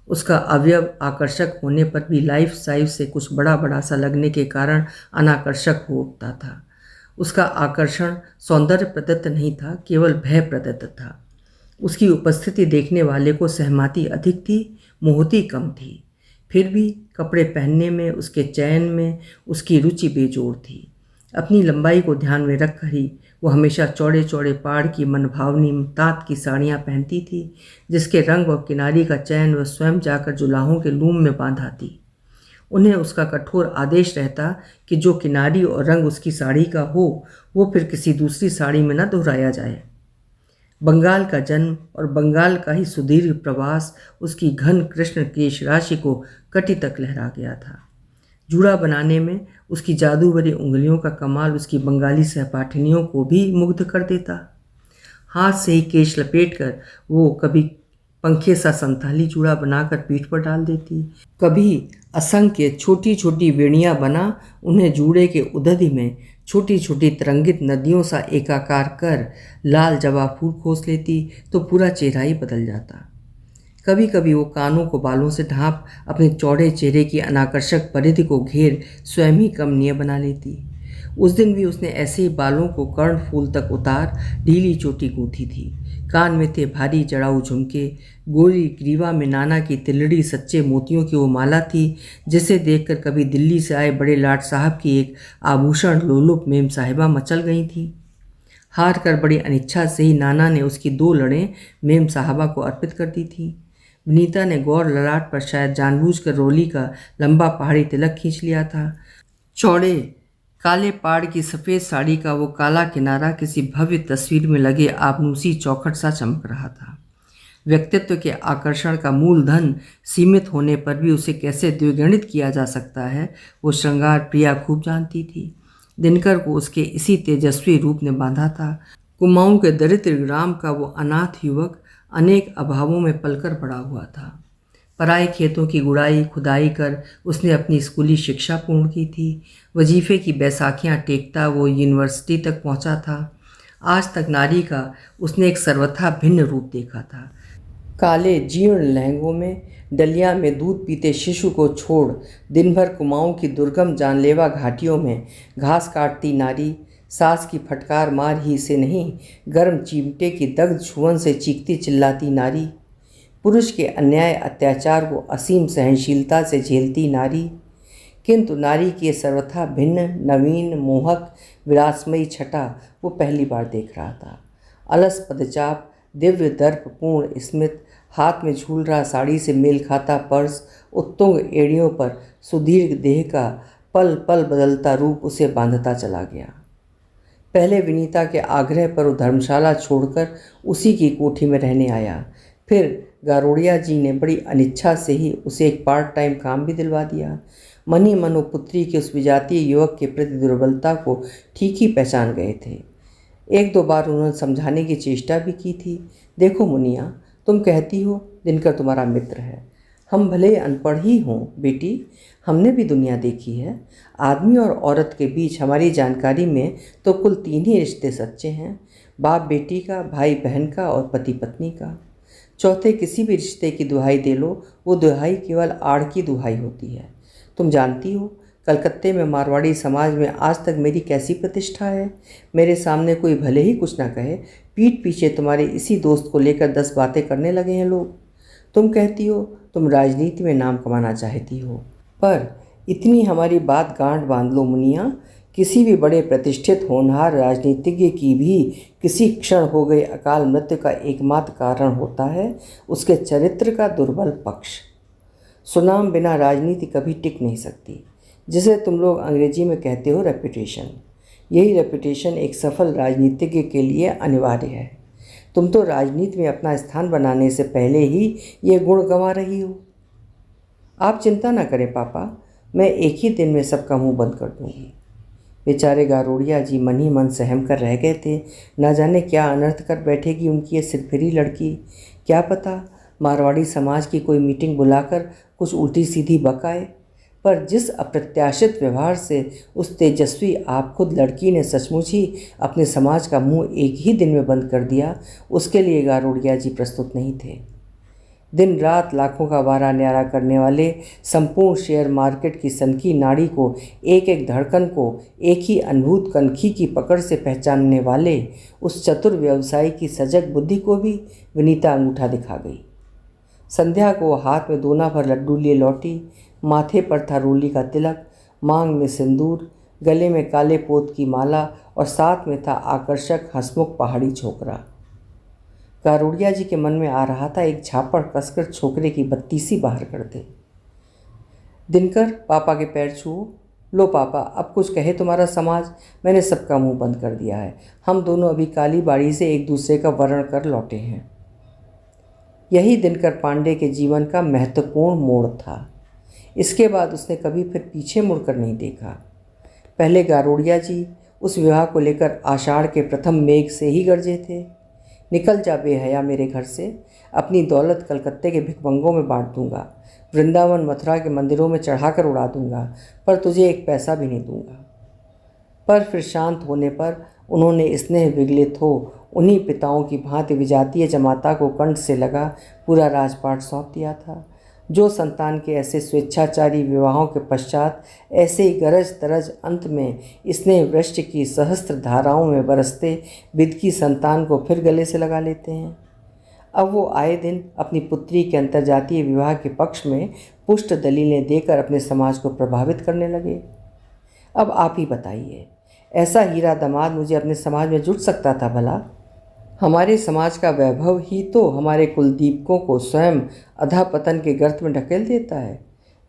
उसका अवयव आकर्षक होने पर भी लाइफ साइज से कुछ बड़ा बड़ा सा लगने के कारण अनाकर्षक हो उठता था। उसका आकर्षण सौंदर्य प्रदत्त नहीं था, केवल भय प्रदत्त था। उसकी उपस्थिति देखने वाले को सहमाती अधिक थी, मोहती कम थी। फिर भी कपड़े पहनने में, उसके चयन में उसकी रुचि बेजोड़ थी। अपनी लंबाई को ध्यान में रखकर ही वो हमेशा चौड़े चौड़े पाड़ की मनभावनी तात की साड़ियाँ पहनती थी, जिसके रंग और किनारी का चयन वह स्वयं जाकर जुलाहों के लूम में बांधाती। उन्हें उसका कठोर आदेश रहता कि जो किनारी और रंग उसकी साड़ी का हो वो फिर किसी दूसरी साड़ी में न दोहराया जाए। बंगाल का जन्म और बंगाल का ही सुदीर्घ प्रवास उसकी घन कृष्ण केश राशि को कटी तक लहरा गया था। जूड़ा बनाने में उसकी जादू भरी उंगलियों का कमाल उसकी बंगाली सहपाठिनियों को भी मुग्ध कर देता। हाथ से ही केश लपेटकर वो कभी पंखे सा संथाली चूड़ा बनाकर पीठ पर डाल देती, कभी असंख्य छोटी छोटी वेणियां बना उन्हें जूड़े के उदधि में छोटी छोटी तरंगित नदियों सा एकाकार कर लाल जवा फूल खोस लेती तो पूरा चेहरा ही बदल जाता। कभी कभी वो कानों को बालों से ढांप अपने चौड़े चेहरे की अनाकर्षक परिधि को घेर स्वयं ही कमनीय बना लेती। उस दिन भी उसने ऐसे ही बालों को कर्ण फूल तक उतार ढीली चोटी गूंथी थी। कान में थे भारी जड़ाऊ झुमके, गोरी ग्रीवा में नाना की तिलड़ी सच्चे मोतियों की वो माला थी जिसे देखकर कभी दिल्ली से आए बड़े लाट साहब की एक आभूषण लोलुप मेम साहिबा मचल गई थी। हार कर बड़ी अनिच्छा से ही नाना ने उसकी 2 लड़ें मेम साहबा को अर्पित कर दी थी। विनीता ने गौर ललाट पर शायद जानबूझकर रोली का लंबा पहाड़ी तिलक खींच लिया था। चौड़े काले पाड़ की सफ़ेद साड़ी का वो काला किनारा किसी भव्य तस्वीर में लगे आबनूसी चौखट सा चमक रहा था। व्यक्तित्व के आकर्षण का मूलधन सीमित होने पर भी उसे कैसे द्विगुणित किया जा सकता है वो श्रृंगार प्रिया खूब जानती थी। दिनकर को उसके इसी तेजस्वी रूप ने बांधा था। कुमाऊं के दरिद्र ग्राम का वो अनाथ युवक अनेक अभावों में पलकर बड़ा हुआ था। पराए खेतों की गुड़ाई खुदाई कर उसने अपनी स्कूली शिक्षा पूर्ण की थी। वजीफे की बैसाखियाँ टेकता वो यूनिवर्सिटी तक पहुँचा था। आज तक नारी का उसने एक सर्वथा भिन्न रूप देखा था। काले जीर्ण लहंगों में डलिया में दूध पीते शिशु को छोड़ दिन भर कुमाऊं की दुर्गम जानलेवा घाटियों में घास काटती नारी, सास की फटकार मार ही से नहीं गर्म चिमटे की दग्ध छुअन से चीखती चिल्लाती नारी, पुरुष के अन्याय अत्याचार को असीम सहनशीलता से झेलती नारी। किंतु नारी की सर्वथा भिन्न नवीन मोहक विलासमयी छटा वो पहली बार देख रहा था। अलस पदचाप, दिव्य दर्पपूर्ण स्मित, हाथ में झूल रहा साड़ी से मेल खाता पर्स, उत्तुंग एड़ियों पर सुदीर्घ देह का पल पल बदलता रूप उसे बांधता चला गया। पहले विनीता के आग्रह पर वो धर्मशाला छोड़कर उसी की कोठी में रहने आया। फिर गारोड़िया जी ने बड़ी अनिच्छा से ही उसे एक पार्ट टाइम काम भी दिलवा दिया। मन ही मन वो पुत्री के उस विजातीय युवक के प्रति दुर्बलता को ठीक ही पहचान गए थे। 1-2 बार उन्होंने समझाने की चेष्टा भी की थी। देखो मुनिया, तुम कहती हो दिनकर तुम्हारा मित्र है, हम भले अनपढ़ ही हों बेटी, हमने भी दुनिया देखी है। आदमी और औरत के बीच हमारी जानकारी में तो कुल 3 ही रिश्ते सच्चे हैं, बाप बेटी का, भाई बहन का और पति पत्नी का। चौथे किसी भी रिश्ते की दुहाई दे लो, वो दुहाई केवल आड़ की दुहाई होती है। तुम जानती हो कलकत्ते में मारवाड़ी समाज में आज तक मेरी कैसी प्रतिष्ठा है। मेरे सामने कोई भले ही कुछ ना कहे, पीठ पीछे तुम्हारे इसी दोस्त को लेकर 10 बातें करने लगे हैं लोग। तुम कहती हो तुम राजनीति में नाम कमाना चाहती हो, पर इतनी हमारी बात गांठ बांध लो मुनिया, किसी भी बड़े प्रतिष्ठित होनहार राजनीतिज्ञ की भी किसी क्षण हो गए अकाल मृत्यु का एकमात्र कारण होता है उसके चरित्र का दुर्बल पक्ष। सुनाम बिना राजनीति कभी टिक नहीं सकती, जिसे तुम लोग अंग्रेजी में कहते हो रेपुटेशन। यही रेपुटेशन एक सफल राजनीतिज्ञ के लिए अनिवार्य है। तुम तो राजनीति में अपना स्थान बनाने से पहले ही ये गुण गंवा रही हो। आप चिंता न करें पापा, मैं एक ही दिन में सबका मुंह बंद कर दूंगी। बेचारे गारोड़िया जी मन ही मन सहम कर रह गए थे। न जाने क्या अनर्थ कर बैठेगी उनकी ये सिरफिरी लड़की। क्या पता मारवाड़ी समाज की कोई मीटिंग बुलाकर कुछ उल्टी सीधी बकाए। पर जिस अप्रत्याशित व्यवहार से उस तेजस्वी आप खुद लड़की ने सचमुच ही अपने समाज का मुंह एक ही दिन में बंद कर दिया, उसके लिए गारोड़िया जी प्रस्तुत नहीं थे। दिन रात लाखों का वारा न्यारा करने वाले संपूर्ण शेयर मार्केट की सनकी नाड़ी को, एक एक धड़कन को एक ही अनुभूत कनखी की पकड़ से पहचानने वाले उस चतुर व्यवसायी की सजग बुद्धि को भी विनीता अंगूठा दिखा गई। संध्या को हाथ में 2 भर लड्डू लिए लौटी। माथे पर था रोली का तिलक, मांग में सिंदूर, गले में काले पोत की माला और साथ में था आकर्षक हंसमुख पहाड़ी छोकरा। गारोड़िया जी के मन में आ रहा था एक झापड़ कसकर छोकरे की बत्ती सी बाहर कर दे। दिनकर पापा के पैर छुओ, लो पापा, अब कुछ कहे तुम्हारा समाज। मैंने सबका मुंह बंद कर दिया है। हम दोनों अभी काली बाड़ी से एक दूसरे का वर्ण कर लौटे हैं। यही दिनकर पांडे के जीवन का महत्वपूर्ण मोड़ था। इसके बाद उसने कभी फिर पीछे मुड़कर नहीं देखा। पहले गारोड़िया जी उस विवाह को लेकर आषाढ़ के प्रथम मेघ से ही गरजे थे, निकल जा बेहया मेरे घर से, अपनी दौलत कलकत्ते के भिखमंगों में बांट दूंगा, वृंदावन मथुरा के मंदिरों में चढ़ाकर उड़ा दूंगा, पर तुझे एक पैसा भी नहीं दूंगा। पर फिर शांत होने पर उन्होंने स्नेह विगलित हो उन्हीं पिताओं की भांति विजातीय जमाता को कंठ से लगा पूरा राजपाट सौंप दिया था, जो संतान के ऐसे स्वेच्छाचारी विवाहों के पश्चात ऐसे ही गरज तरज अंत में स्नेह वृष्टि की सहस्त्र धाराओं में बरसते विधि संतान को फिर गले से लगा लेते हैं। अब वो आए दिन अपनी पुत्री के अंतर्जातीय विवाह के पक्ष में पुष्ट दलीलें देकर अपने समाज को प्रभावित करने लगे। अब आप ही बताइए, ऐसा हीरा दामाद मुझे अपने समाज में जुट सकता था भला? हमारे समाज का वैभव ही तो हमारे कुलदीपकों को स्वयं अधःपतन के गर्त में ढकेल देता है।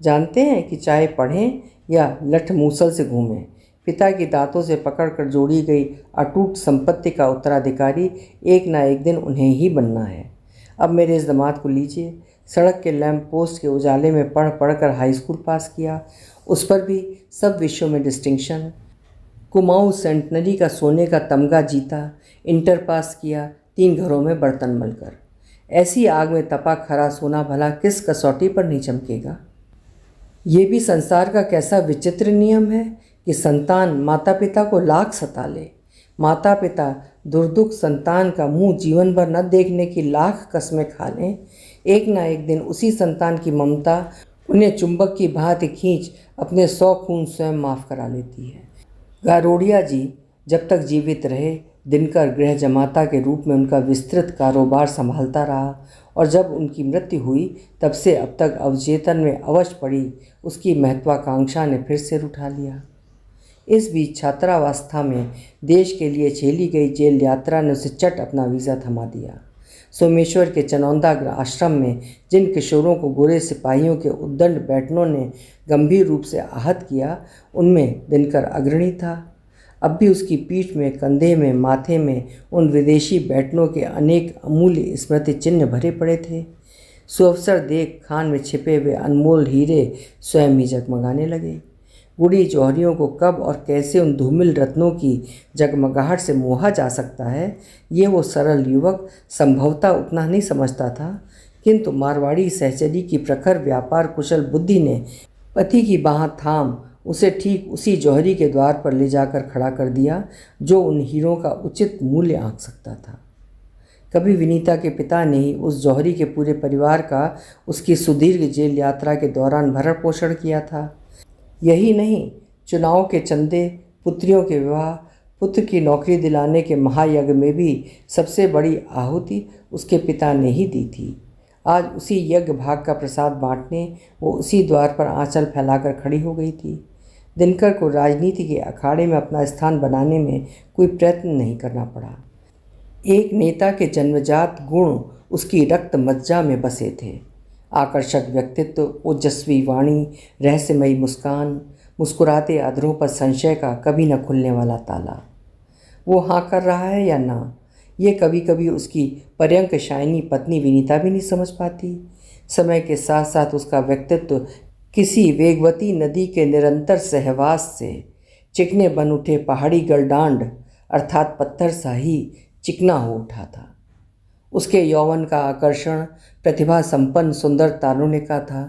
जानते हैं कि चाहे पढ़ें या लठ मूसल से घूमें, पिता की दांतों से पकड़कर जोड़ी गई अटूट संपत्ति का उत्तराधिकारी एक ना एक दिन उन्हें ही बनना है। अब मेरे इस दामाद को लीजिए, सड़क के लैंप पोस्ट के उजाले में पढ़ पढ़कर हाई स्कूल पास किया, उस पर भी सब विषयों में डिस्टिंक्शन। कुमाऊं सेंटनरी का सोने का तमगा जीता, इंटर पास किया, 3 घरों में बर्तन मलकर। ऐसी आग में तपा खरा सोना भला किस कसौटी पर नहीं चमकेगा? ये भी संसार का कैसा विचित्र नियम है कि संतान माता पिता को लाख सता ले, माता पिता दुर्दुख संतान का मुंह जीवन भर न देखने की लाख कस्में खा लें, एक ना एक दिन उसी संतान की ममता उन्हें चुंबक की भांति खींच अपने 100 खून स्वयं माफ़ करा लेती है। गारोड़िया जी जब तक जीवित रहे, दिनकर गृह जमाता के रूप में उनका विस्तृत कारोबार संभालता रहा, और जब उनकी मृत्यु हुई तब से अब तक अवचेतन में अवश्य पड़ी उसकी महत्वाकांक्षा ने फिर सिर उठा लिया। इस बीच छात्रावस्था में देश के लिए झेली गई जेल यात्रा ने उसे चट अपना वीज़ा थमा दिया। सोमेश्वर के चनौंदा आश्रम में जिन किशोरों को गोरे सिपाहियों के उद्दंड बैठनों ने गंभीर रूप से आहत किया, उनमें दिनकर अग्रणी था। अब भी उसकी पीठ में, कंधे में, माथे में उन विदेशी बैठनों के अनेक अमूल्य स्मृति चिन्ह भरे पड़े थे। सुअवसर देख खान में छिपे हुए अनमोल हीरे स्वयं ही जगमगाने लगे। बूढ़ी जौहरियों को कब और कैसे उन धूमिल रत्नों की जगमगाहट से मोहा जा सकता है, ये वो सरल युवक संभवतः उतना नहीं समझता था, किंतु मारवाड़ी सहचरी की प्रखर व्यापार कुशल बुद्धि ने पति की बाह थाम उसे ठीक उसी जौहरी के द्वार पर ले जाकर खड़ा कर दिया जो उन हीरों का उचित मूल्य आंक सकता था। कभी विनीता के पिता ने ही उस जौहरी के पूरे परिवार का उसकी सुदीर्घ जेल यात्रा के दौरान भरण पोषण किया था। यही नहीं, चुनाव के चंदे, पुत्रियों के विवाह, पुत्र की नौकरी दिलाने के महायज्ञ में भी सबसे बड़ी आहुति उसके पिता ने ही दी थी। आज उसी यज्ञ भाग का प्रसाद बांटने वो उसी द्वार पर आंचल फैलाकर खड़ी हो गई थी। दिनकर को राजनीति के अखाड़े में अपना स्थान बनाने में कोई प्रयत्न नहीं करना पड़ा। एक नेता के जन्मजात गुण उसकी रक्त मज्जा में बसे थे। आकर्षक व्यक्तित्व, ओजस्वी वाणी, रहस्यमयी मुस्कान, मुस्कुराते अधरों पर संशय का कभी न खुलने वाला ताला। वो हाँ कर रहा है या ना, ये कभी कभी उसकी पर्यंक शायनी पत्नी विनीता भी नहीं समझ पाती। समय के साथ साथ उसका व्यक्तित्व किसी वेगवती नदी के निरंतर सहवास से चिकने बन उठे पहाड़ी गलडांड अर्थात पत्थर सा ही चिकना हो उठा था। उसके यौवन का आकर्षण प्रतिभा संपन्न सुंदर तारुण्य का था,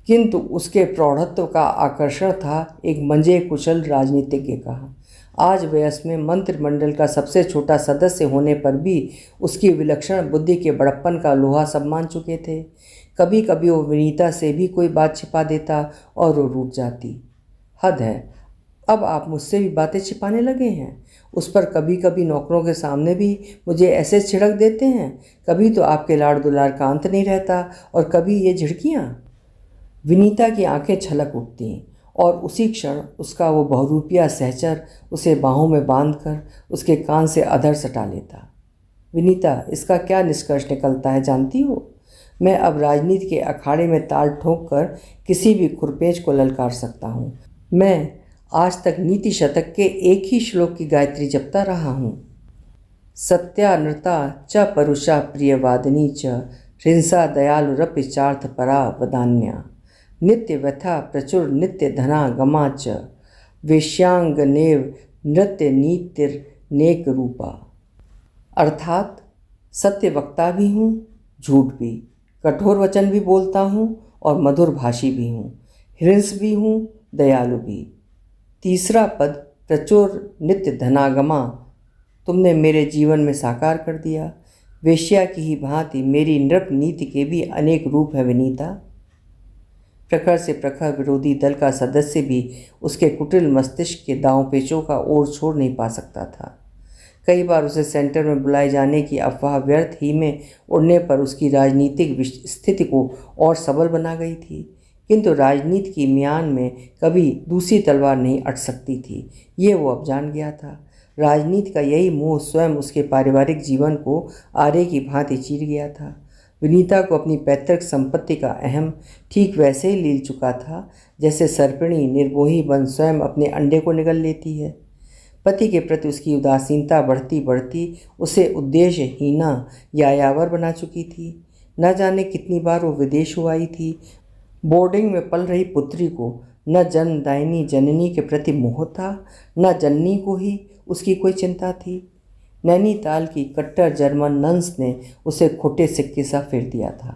किंतु उसके प्रौढ़त्व का आकर्षण था एक मंजे कुशल राजनीतिज्ञ का। आज वयस में मंत्रिमंडल का सबसे छोटा सदस्य होने पर भी उसकी विलक्षण बुद्धि के बड़प्पन का लोहा सब मान चुके थे। कभी कभी वो विनीता से भी कोई बात छिपा देता और वो रूठ जाती। हद है, अब आप मुझसे भी बातें छिपाने लगे हैं। उस पर कभी कभी नौकरों के सामने भी मुझे ऐसे छिड़क देते हैं। कभी तो आपके लाड़ दुलार का अंत नहीं रहता और कभी ये झिड़कियाँ। विनीता की आंखें छलक उठतीं और उसी क्षण उसका वो बहुरूपिया सहचर उसे बाहों में बांधकर उसके कान से अधर सटा लेता। विनीता, इसका क्या निष्कर्ष निकलता है जानती हो? मैं अब राजनीति के अखाड़े में ताल ठोक कर किसी भी खुरपेच को ललकार सकता हूँ। मैं आज तक नीति शतक के एक ही श्लोक की गायत्री जपता रहा हूँ। सत्यानृता च परुषा प्रियवादिनी च हिंसा दयालुरपि चार्थ परा वदान्या नित्य व्यथा प्रचुर नित्य धना गमा च वेश्यांगनेव नृत्य नीतिर्नेक रूपा। अर्थात सत्य वक्ता भी हूँ, झूठ भी, कठोर वचन भी बोलता हूँ और मधुर भाषी भी हूँ, हिंस भी हूँ, दयालु भी। तीसरा पद प्रचुर नित्य धनागमा तुमने मेरे जीवन में साकार कर दिया। वेश्या की ही भांति मेरी नृप नीति के भी अनेक रूप है विनीता। प्रखर से प्रखर विरोधी दल का सदस्य भी उसके कुटिल मस्तिष्क के दांव पेचों का ओर छोड़ नहीं पा सकता था। कई बार उसे सेंटर में बुलाए जाने की अफवाह व्यर्थ ही में उड़ने पर उसकी राजनीतिक स्थिति को और सबल बना गई थी, किंतु राजनीति की म्यान में कभी दूसरी तलवार नहीं अट सकती थी, ये वो अब जान गया था। राजनीति का यही मोह स्वयं उसके पारिवारिक जीवन को आरे की भांति चीर गया था। विनीता को अपनी पैतृक संपत्ति का अहम ठीक वैसे ही लील चुका था जैसे सर्पिणी निर्मोही बन स्वयं अपने अंडे को निगल लेती है। पति के प्रति उसकी उदासीनता बढ़ती बढ़ती उसे उद्देश्यहीना यायावर बना चुकी थी। न जाने कितनी बार वो विदेश हो आई थी। बोर्डिंग में पल रही पुत्री को न जन्मदायिनी जननी के प्रति मोह था, न जननी को ही उसकी कोई चिंता थी। नैनीताल की कट्टर जर्मन नन्स ने उसे खोटे सिक्के सा फेर दिया था।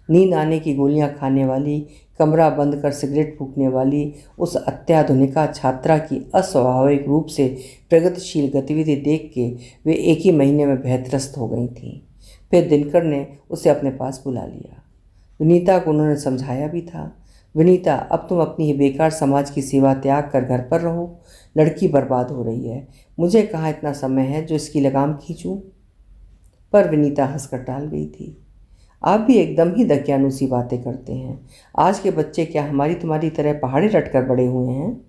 नींद आने की गोलियां खाने वाली, कमरा बंद कर सिगरेट फूकने वाली उस अत्याधुनिका छात्रा की अस्वाभाविक रूप से प्रगतिशील गतिविधि देख के वे एक ही महीने में भयत्रस्त हो गई थीं। फिर दिनकर ने उसे अपने पास बुला लिया। विनीता को उन्होंने समझाया भी था, विनीता अब तुम अपनी ही बेकार समाज की सेवा त्याग कर घर पर रहो। लड़की बर्बाद हो रही है, मुझे कहाँ इतना समय है जो इसकी लगाम खींचूं। पर विनीता हंसकर टाल गई थी। आप भी एकदम ही दकियानूसी बातें करते हैं। आज के बच्चे क्या हमारी तुम्हारी तरह पहाड़े रटकर बड़े हुए हैं?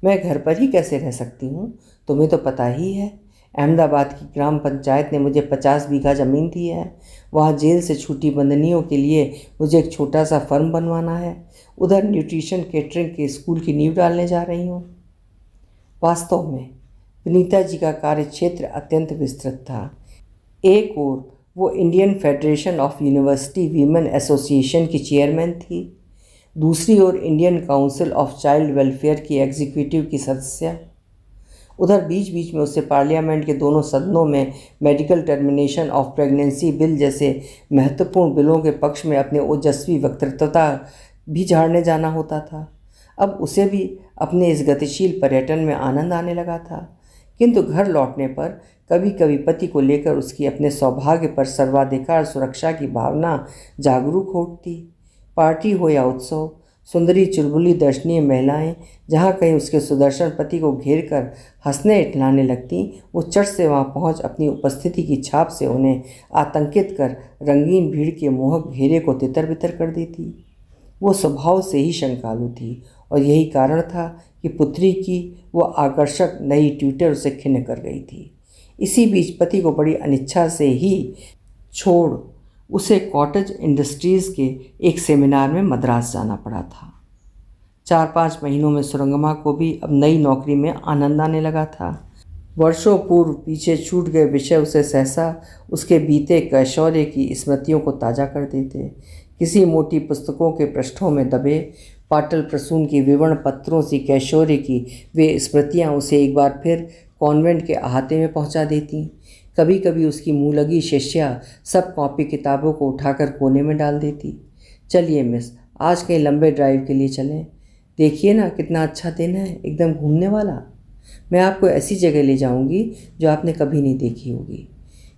मैं घर पर ही कैसे रह सकती हूँ, तुम्हें तो पता ही है। अहमदाबाद की ग्राम पंचायत ने मुझे 50 बीघा ज़मीन दी है। वहाँ जेल से छूटी बंदनियों के लिए मुझे एक छोटा सा फर्म बनवाना है। उधर न्यूट्रिशन केटरिंग के स्कूल की नींव डालने जा रही हूँ। वास्तव में विनीता जी का कार्य क्षेत्र अत्यंत विस्तृत था। एक ओर वो Indian Federation of University Women Association की चेयरमैन थी, दूसरी ओर Indian Council of Child Welfare की एग्जीक्यूटिव की सदस्य। उधर बीच बीच में उसे पार्लियामेंट के दोनों सदनों में medical termination of pregnancy bill जैसे महत्वपूर्ण बिलों के पक्ष में अपने ओजस्वी वक्तृत्वता भी झाड़ने जाना होता था। अब उसे भी अपने इस गतिशील पर्यटन में आनंद आने लगा था, किंतु घर लौटने पर कभी कभी पति को लेकर उसकी अपने सौभाग्य पर सर्वाधिकार सुरक्षा की भावना जागरूक हो उठती। पार्टी हो या उत्सव, सुंदरी चुलबुली दर्शनीय महिलाएं जहाँ कहीं उसके सुदर्शन पति को घेर कर हंसने इठलाने लगती, वो चट से वहाँ पहुँच अपनी उपस्थिति की छाप से उन्हें आतंकित कर रंगीन भीड़ के मोहक घेरे को तितर बितर कर देती। वो स्वभाव से ही शंकालु थी और यही कारण था कि पुत्री की वो आकर्षक नई ट्यूटर उसे खिन्न कर गई थी। इसी बीच पति को बड़ी अनिच्छा से ही छोड़ उसे कॉटेज इंडस्ट्रीज़ के एक सेमिनार में मद्रास जाना पड़ा था। 4-5 महीनों में सुरंगमा को भी अब नई नौकरी में आनंद आने लगा था। वर्षों पूर्व पीछे छूट गए विषय उसे सहसा उसके बीते कैशौर्य की स्मृतियों को ताज़ा कर देते। किसी मोटी पुस्तकों के पृष्ठों में दबे पाटल प्रसून की विवरण पत्रों सी कैशौर्य की वे स्मृतियाँ उसे एक बार फिर कॉन्वेंट के अहाते में पहुँचा देती। कभी कभी उसकी मुँह लगी शिष्या सब कॉपी किताबों को उठाकर कोने में डाल देती। चलिए मिस, आज कहीं लंबे ड्राइव के लिए चलें। देखिए ना कितना अच्छा दिन है, एकदम घूमने वाला। मैं आपको ऐसी जगह ले जाऊंगी जो आपने कभी नहीं देखी होगी।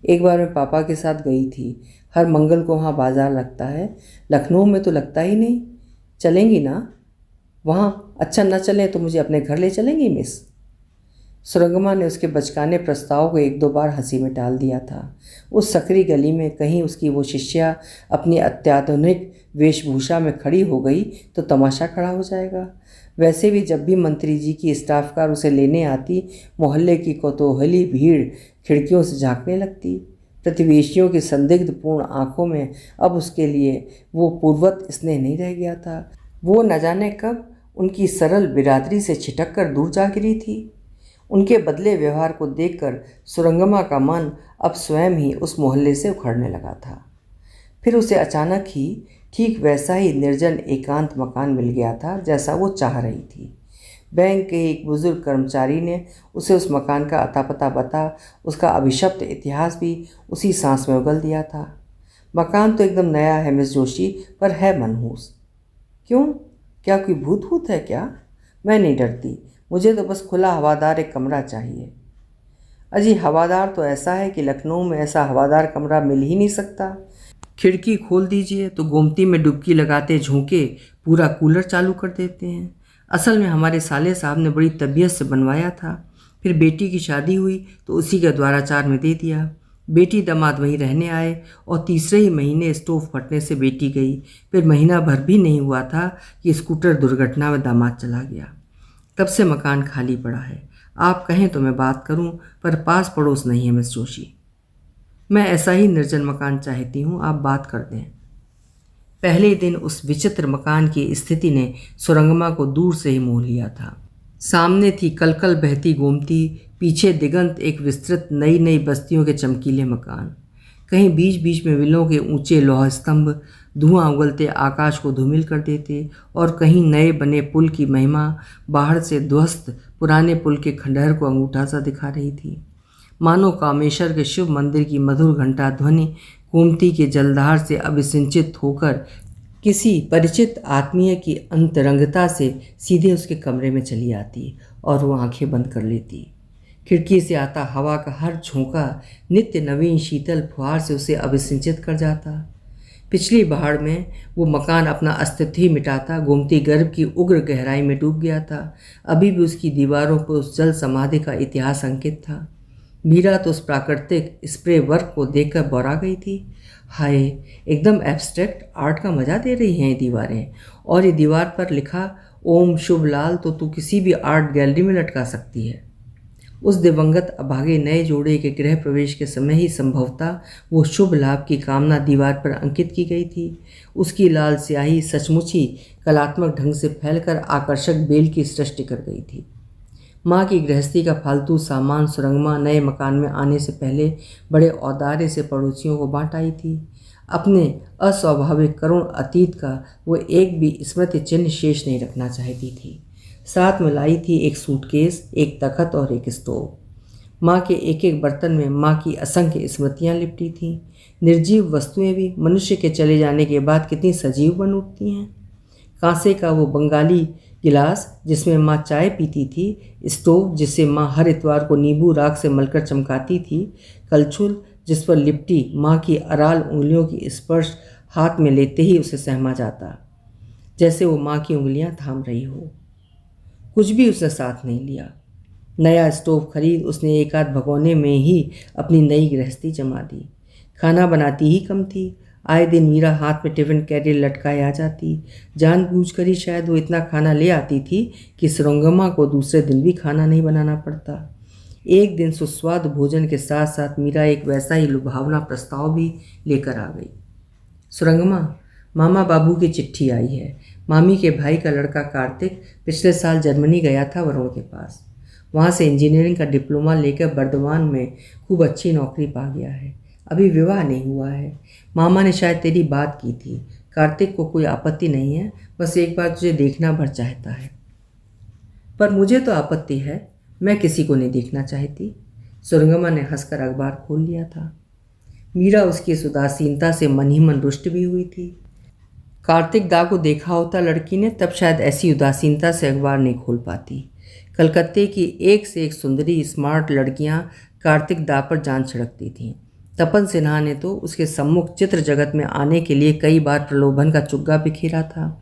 एक बार मैं पापा के साथ गई थी। हर मंगल को वहाँ बाज़ार लगता है, लखनऊ में तो लगता ही नहीं। चलेंगी ना वहाँ? अच्छा न चलें तो मुझे अपने घर ले चलेंगी मिस? सुरंगमा ने उसके बचकाने प्रस्ताव को 1-2 बार हंसी में टाल दिया था। उस सकरी गली में कहीं उसकी वो शिष्या अपनी अत्याधुनिक वेशभूषा में खड़ी हो गई तो तमाशा खड़ा हो जाएगा। वैसे भी जब भी मंत्री जी की स्टाफ कार उसे लेने आती, मोहल्ले की कौतूहली भीड़ खिड़कियों से झांकने लगती। प्रतिवेशियों की संदिग्धपूर्ण आंखों में अब उसके लिए वो पूर्वत स्नेह नहीं रह गया था। वो न जाने कब उनकी सरल बिरादरी से छिटक कर दूर जा गिरी थी। उनके बदले व्यवहार को देखकर सुरंगमा का मन अब स्वयं ही उस मोहल्ले से उखड़ने लगा था। फिर उसे अचानक ही ठीक वैसा ही निर्जन एकांत मकान मिल गया था जैसा वो चाह रही थी। बैंक के एक बुजुर्ग कर्मचारी ने उसे उस मकान का अता पता बता उसका अभिशप्त इतिहास भी उसी सांस में उगल दिया था। मकान तो एकदम नया है मिस जोशी, पर है मनहूस। क्यों, क्या कोई भूत भूत है क्या? मैं नहीं डरती, मुझे तो बस खुला हवादार एक कमरा चाहिए। अजी हवादार तो ऐसा है कि लखनऊ में ऐसा हवादार कमरा मिल ही नहीं सकता। खिड़की खोल दीजिए तो गोमती में डुबकी लगाते झोंके पूरा कूलर चालू कर देते हैं। असल में हमारे साले साहब ने बड़ी तबीयत से बनवाया था, फिर बेटी की शादी हुई तो उसी के द्वाराचार में दे दिया। बेटी दामाद वहीं रहने आए और तीसरे ही महीने स्टोव फटने से बेटी गई। फिर महीना भर भी नहीं हुआ था कि स्कूटर दुर्घटना में दामाद चला गया। तब से मकान खाली पड़ा है। आप कहें तो मैं बात करूं, पर पास पड़ोस नहीं है मिस जोशी। मैं ऐसा ही निर्जन मकान चाहती हूं, आप बात कर दें। पहले दिन उस विचित्र मकान की स्थिति ने सुरंगमा को दूर से ही मोह लिया था। सामने थी कलकल बहती गोमती, पीछे दिगंत एक विस्तृत नई नई बस्तियों के चमकीले मकान। कहीं बीच बीच में विलों के ऊंचे लौह स्तंभ धुआं उगलते आकाश को धूमिल कर देते, और कहीं नए बने पुल की महिमा बाहर से ध्वस्त पुराने पुल के खंडहर को अंगूठा सा दिखा रही थी। मानो कामेश्वर के शिव मंदिर की मधुर घंटा ध्वनि गोमती के जलधार से अभिसिंचित होकर किसी परिचित आत्मीय की अंतरंगता से सीधे उसके कमरे में चली आती और वो आंखें बंद कर लेती। खिड़की से आता हवा का हर झोंका नित्य नवीन शीतल फुहार से उसे अभिसिंचित कर जाता। पिछली बहार में वो मकान अपना अस्तित्व ही मिटाता गोमती गर्भ की उग्र गहराई में डूब गया था। अभी भी उसकी दीवारों पर उस जल समाधि का इतिहास अंकित था। मीरा तो उस प्राकृतिक स्प्रे वर्क को देखकर बौरा गई थी। हाय, एकदम एब्स्ट्रैक्ट आर्ट का मज़ा दे रही हैं ये दीवारें। और ये दीवार पर लिखा ओम शुभ लाल तो तू किसी भी आर्ट गैलरी में लटका सकती है। उस दिवंगत अभागे नए जोड़े के गृह प्रवेश के समय ही संभवतः वो शुभ लाभ की कामना दीवार पर अंकित की गई थी। उसकी लाल स्याही सचमुच ही कलात्मक ढंग से फैलकर आकर्षक बेल की सृष्टि कर गई थी। माँ की गृहस्थी का फालतू सामान सुरंगमा नए मकान में आने से पहले बड़े औदार्य से पड़ोसियों को बांट आई थी। अपने अस्वाभाविक करुण अतीत का वो एक भी स्मृति चिन्ह शेष नहीं रखना चाहती थी। साथ में लाई थी एक सूटकेस, एक तखत और एक स्टोव। माँ के एक एक बर्तन में माँ की असंख्य स्मृतियाँ लिपटी थीं। निर्जीव वस्तुएं भी मनुष्य के चले जाने के बाद कितनी सजीव बन उठती हैं। कांसे का वो बंगाली गिलास जिसमें माँ चाय पीती थी, स्टोव जिसे माँ हर इतवार को नींबू राख से मलकर चमकाती थी, कलछुल जिस पर लिपटी माँ की अराल उंगलियों की स्पर्श हाथ में लेते ही उसे सहमा जाता, जैसे वो माँ की उंगलियाँ थाम रही हो। कुछ भी उसने साथ नहीं लिया। नया स्टोव खरीद उसने एक आध भगोने में ही अपनी नई गृहस्थी जमा दी। खाना बनाती ही कम थी। आए दिन मीरा हाथ में टिफिन कैरियर लटकाए आ जाती। जानबूझकर ही शायद वो इतना खाना ले आती थी कि सुरंगमा को दूसरे दिन भी खाना नहीं बनाना पड़ता। एक दिन सुस्वादु भोजन के साथ साथ मीरा एक वैसा ही लुभावना प्रस्ताव भी लेकर आ गई। सुरंगमा, मामा बाबू की चिट्ठी आई है। मामी के भाई का लड़का कार्तिक पिछले साल जर्मनी गया था वरुण के पास। वहाँ से इंजीनियरिंग का डिप्लोमा लेकर बर्दवान में खूब अच्छी नौकरी पा गया है। अभी विवाह नहीं हुआ है। मामा ने शायद तेरी बात की थी। कार्तिक को कोई आपत्ति नहीं है, बस एक बार तुझे देखना भर चाहता है। पर मुझे तो आपत्ति है, मैं किसी को नहीं देखना चाहती। सुरंगमा ने हंसकर अखबार खोल लिया था। मीरा उसकी इस उदासीनता से मन ही मन रुष्ट भी हुई थी। कार्तिक दा को देखा होता लड़की ने, तब शायद ऐसी उदासीनता से अखबार नहीं खोल पाती। कलकत्ते की एक से एक सुंदरी स्मार्ट लड़कियां कार्तिक दा पर जान छिड़कती थीं। तपन सिन्हा ने तो उसके सम्मुख चित्र जगत में आने के लिए कई बार प्रलोभन का चुग्गा बिखेरा था।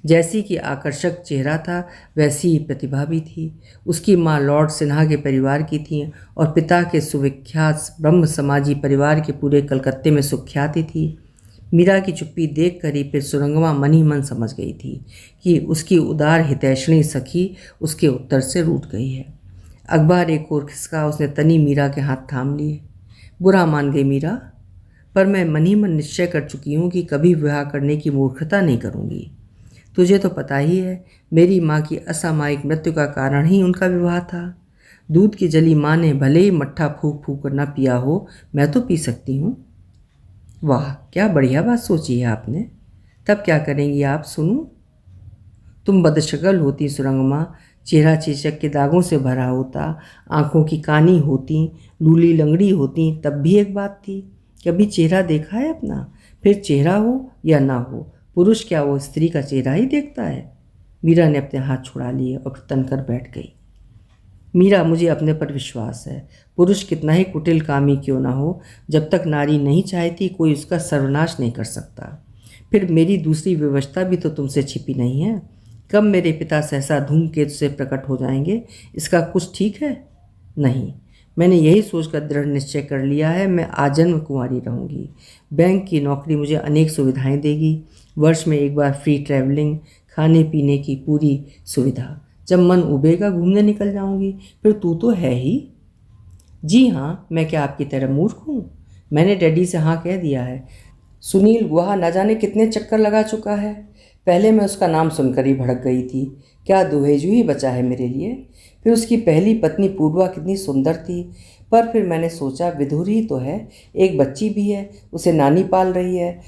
जैसी कि आकर्षक चेहरा था वैसी ही प्रतिभा भी थी। उसकी माँ लॉर्ड सिन्हा के परिवार की थी और पिता के सुविख्यात ब्रह्म समाजी परिवार के पूरे कलकत्ते में सुख्याति थी। मीरा की चुप्पी देख कर ही फिर सुरंगमा मन ही मन समझ गई थी कि उसकी उदार हितैषणी सखी उसके उत्तर से रूठ गई है। अखबार एक और खिसका उसने तनी मीरा के हाथ थाम लिए। बुरा मान गई मीरा, पर मैं मन ही मन निश्चय कर चुकी हूँ कि कभी विवाह करने की मूर्खता नहीं करूँगी। तुझे तो पता ही है, मेरी माँ की असामयिक मृत्यु का कारण ही उनका विवाह था। दूध की जली माँ ने भले ही मट्ठा फूक फूक कर ना पिया हो, मैं तो पी सकती हूँ। वाह, क्या बढ़िया बात सोची है आपने। तब क्या करेंगी आप, सुनूं? तुम बदशक्ल होती सुरंगमा, चेहरा चेचक के दागों से भरा होता, आंखों की कानी होती, लूली लंगड़ी होती, तब भी एक बात थी। कभी चेहरा देखा है अपना? फिर चेहरा हो या ना हो, पुरुष क्या वो स्त्री का चेहरा ही देखता है? मीरा ने अपने हाथ छुड़ा लिए और तनकर बैठ गई। मीरा, मुझे अपने पर विश्वास है। पुरुष कितना ही कुटिल कामी क्यों ना हो, जब तक नारी नहीं चाहती कोई उसका सर्वनाश नहीं कर सकता। फिर मेरी दूसरी व्यवस्था भी तो तुमसे छिपी नहीं है। कब मेरे पिता सहसा धूमकेतु से प्रकट हो जाएंगे, इसका कुछ ठीक है? नहीं, मैंने यही सोचकर दृढ़ निश्चय कर लिया है, मैं आजन्म कुंवारी रहूँगी। बैंक की नौकरी मुझे अनेक सुविधाएं देगी, वर्ष में एक बार फ्री ट्रैवलिंग, खाने पीने की पूरी सुविधा। जब मन उबेगा घूमने निकल जाऊंगी। फिर तू तो है ही। जी हाँ, मैं क्या आपकी तरह मूर्ख हूँ? मैंने डैडी से हाँ कह दिया है। सुनील गुहा न जाने कितने चक्कर लगा चुका है। पहले मैं उसका नाम सुनकर ही भड़क गई थी, क्या दुहेजू ही बचा है मेरे लिए। फिर उसकी पहली पत्नी पूर्वा कितनी सुंदर थी, पर फिर मैंने सोचा विधुर ही तो है, एक बच्ची भी है, उसे नानी पाल रही है।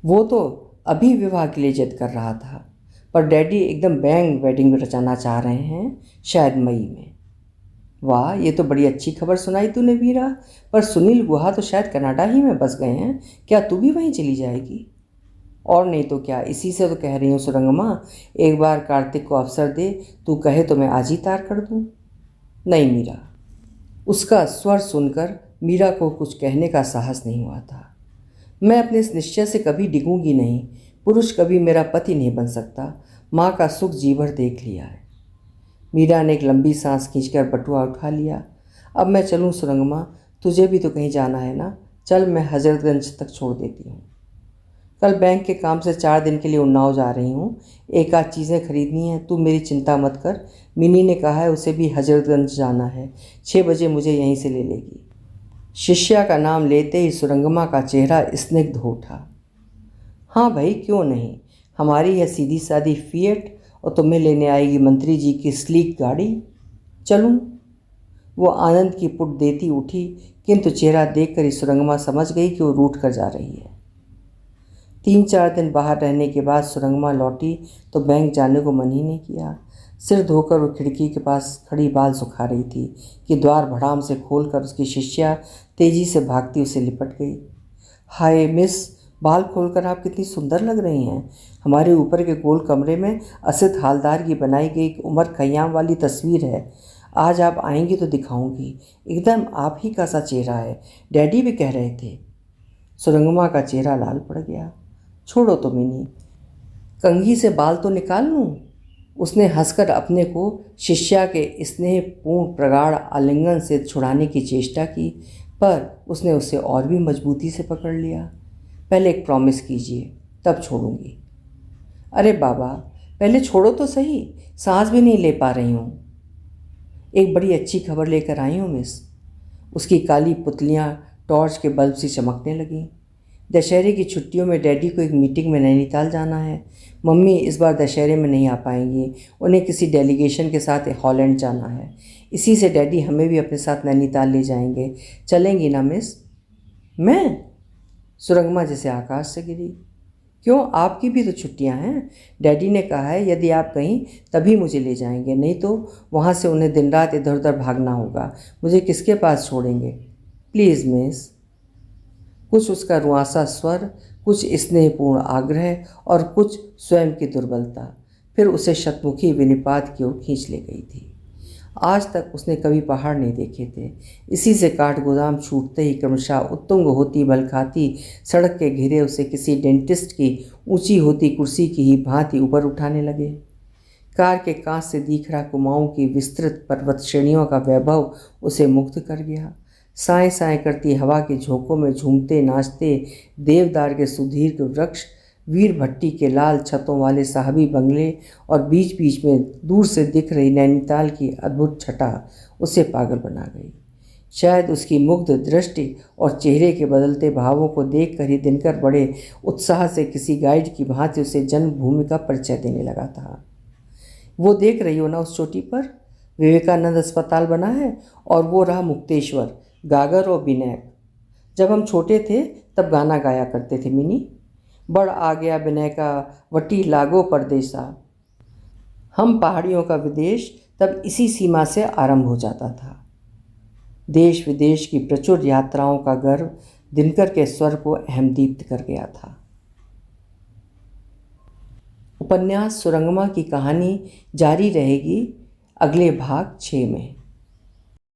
वो तो अभी विवाह के लिए जिद कर रहा था, पर डैडी एकदम बैंग वेडिंग रचाना चाह रहे हैं, शायद मई में। वाह, ये तो बड़ी अच्छी खबर सुनाई तूने वीरा। पर सुनील गुहा तो शायद कनाडा ही में बस गए हैं, क्या तू भी वहीं चली जाएगी? और नहीं तो क्या, इसी से तो कह रही हूँ सुरंगमा, एक बार कार्तिक को अवसर दे, तू कहे तो मैं आज ही तार कर दूँ। नहीं मीरा। उसका स्वर सुनकर मीरा को कुछ कहने का साहस नहीं हुआ था। मैं अपने इस निश्चय से कभी डिगूंगी नहीं। पुरुष कभी मेरा पति नहीं बन सकता। माँ का सुख जी भर देख लिया है। मीरा ने एक लंबी सांस खींचकर बटुआ उठा लिया। अब मैं चलूँ सुरंगमा? तुझे भी तो कहीं जाना है ना। चल, मैं हजरतगंज तक छोड़ देती हूँ। कल बैंक के काम से 4 दिन के लिए उन्नाव जा रही हूँ। एक आध चीज़ें खरीदनी है, तू मेरी चिंता मत कर। मिनी ने कहा है उसे भी हजरतगंज जाना है, 6 बजे मुझे यहीं से ले लेगी। शिष्या का नाम लेते ही सुरंगमा का चेहरा स्निग्ध हो उठा। हाँ भाई, क्यों नहीं। हमारी है सीधी सादी फिएट और तुम्हें लेने आएगी मंत्री जी की स्लीक गाड़ी। चलूँ? वो आनंद की पुट देती उठी, किंतु चेहरा देखकर ही सुरंगमा समझ गई कि वो रूठ कर जा रही है। 3-4 दिन बाहर रहने के बाद सुरंगमा लौटी तो बैंक जाने को मन ही नहीं किया। सिर धोकर वो खिड़की के पास खड़ी बाल सुखा रही थी कि द्वार भड़ाम से खोलकर उसकी शिष्या तेजी से भागती उसे लिपट गई। हाय मिस, बाल खोलकर आप कितनी सुंदर लग रही हैं। हमारे ऊपर के गोल कमरे में असित हालदार की बनाई गई एक उमर खयाम वाली तस्वीर है। आज आप आएंगी तो दिखाऊंगी, एकदम आप ही का सा चेहरा है, डैडी भी कह रहे थे। सुरंगमा का चेहरा लाल पड़ गया। छोड़ो तो मिनी, कंघी से बाल तो निकाल लूँ। उसने हंसकर अपने को शिष्या के स्नेहपूर्ण प्रगाढ़ आलिंगन से छुड़ाने की चेष्टा की, पर उसने उसे और भी मजबूती से पकड़ लिया। पहले एक प्रॉमिस कीजिए, तब छोड़ूंगी। अरे बाबा, पहले छोड़ो तो सही, सांस भी नहीं ले पा रही हूँ। एक बड़ी अच्छी खबर लेकर आई हूँ मिस। उसकी काली पुतलियाँ टॉर्च के बल्ब से चमकने लगीं। दशहरे की छुट्टियों में डैडी को एक मीटिंग में नैनीताल जाना है। मम्मी इस बार दशहरे में नहीं आ पाएंगी, उन्हें किसी डेलीगेशन के साथ हॉलैंड जाना है। इसी से डैडी हमें भी अपने साथ नैनीताल ले जाएंगे। चलेंगी ना मिस? मैं? सुरंगमा जैसे आकाश से गिरी। क्यों, आपकी भी तो छुट्टियां हैं। डैडी ने कहा है यदि आप कहीं तभी मुझे ले जाएंगे, नहीं तो वहाँ से उन्हें दिन रात इधर उधर भागना होगा। मुझे किसके पास छोड़ेंगे? Please miss. कुछ उसका रुआंसा स्वर, कुछ स्नेहपूर्ण आग्रह और कुछ स्वयं की दुर्बलता फिर उसे शतमुखी विनिपात की ओर खींच ले गई थी। आज तक उसने कभी पहाड़ नहीं देखे थे। इसी से काठगोदाम छूटते ही क्रमशः उत्तुंग होती बल खाती सड़क के घेरे उसे किसी डेंटिस्ट की ऊंची होती कुर्सी की ही भांति ऊपर उठाने लगे। कार के कांच से दिख रहा कुमाऊं की विस्तृत पर्वत श्रेणियों का वैभव उसे मुग्ध कर गया। साएं साएं करती हवा के झोंकों में झूमते नाचते देवदार के सुदीर्घ वृक्ष, वीर भट्टी के लाल छतों वाले साहबी बंगले और बीच बीच में दूर से दिख रही नैनीताल की अद्भुत छटा उसे पागल बना गई। शायद उसकी मुग्ध दृष्टि और चेहरे के बदलते भावों को देखकर ही दिनकर बड़े उत्साह से किसी गाइड की भांति उसे जन्मभूमि का परिचय देने लगा था। वो देख रही हो ना, उस चोटी पर विवेकानंद अस्पताल बना है, और वो रहा मुक्तेश्वर, गागर और विनायक। जब हम छोटे थे तब गाना गाया करते थे मिनी, बड़ आ गया विनय का वटी लागो परदेसा। हम पहाड़ियों का विदेश तब इसी सीमा से आरंभ हो जाता था। देश विदेश की प्रचुर यात्राओं का गर्व दिनकर के स्वर को अहमदीप्त कर गया था। उपन्यास सुरंगमा की कहानी जारी रहेगी अगले भाग 6 में।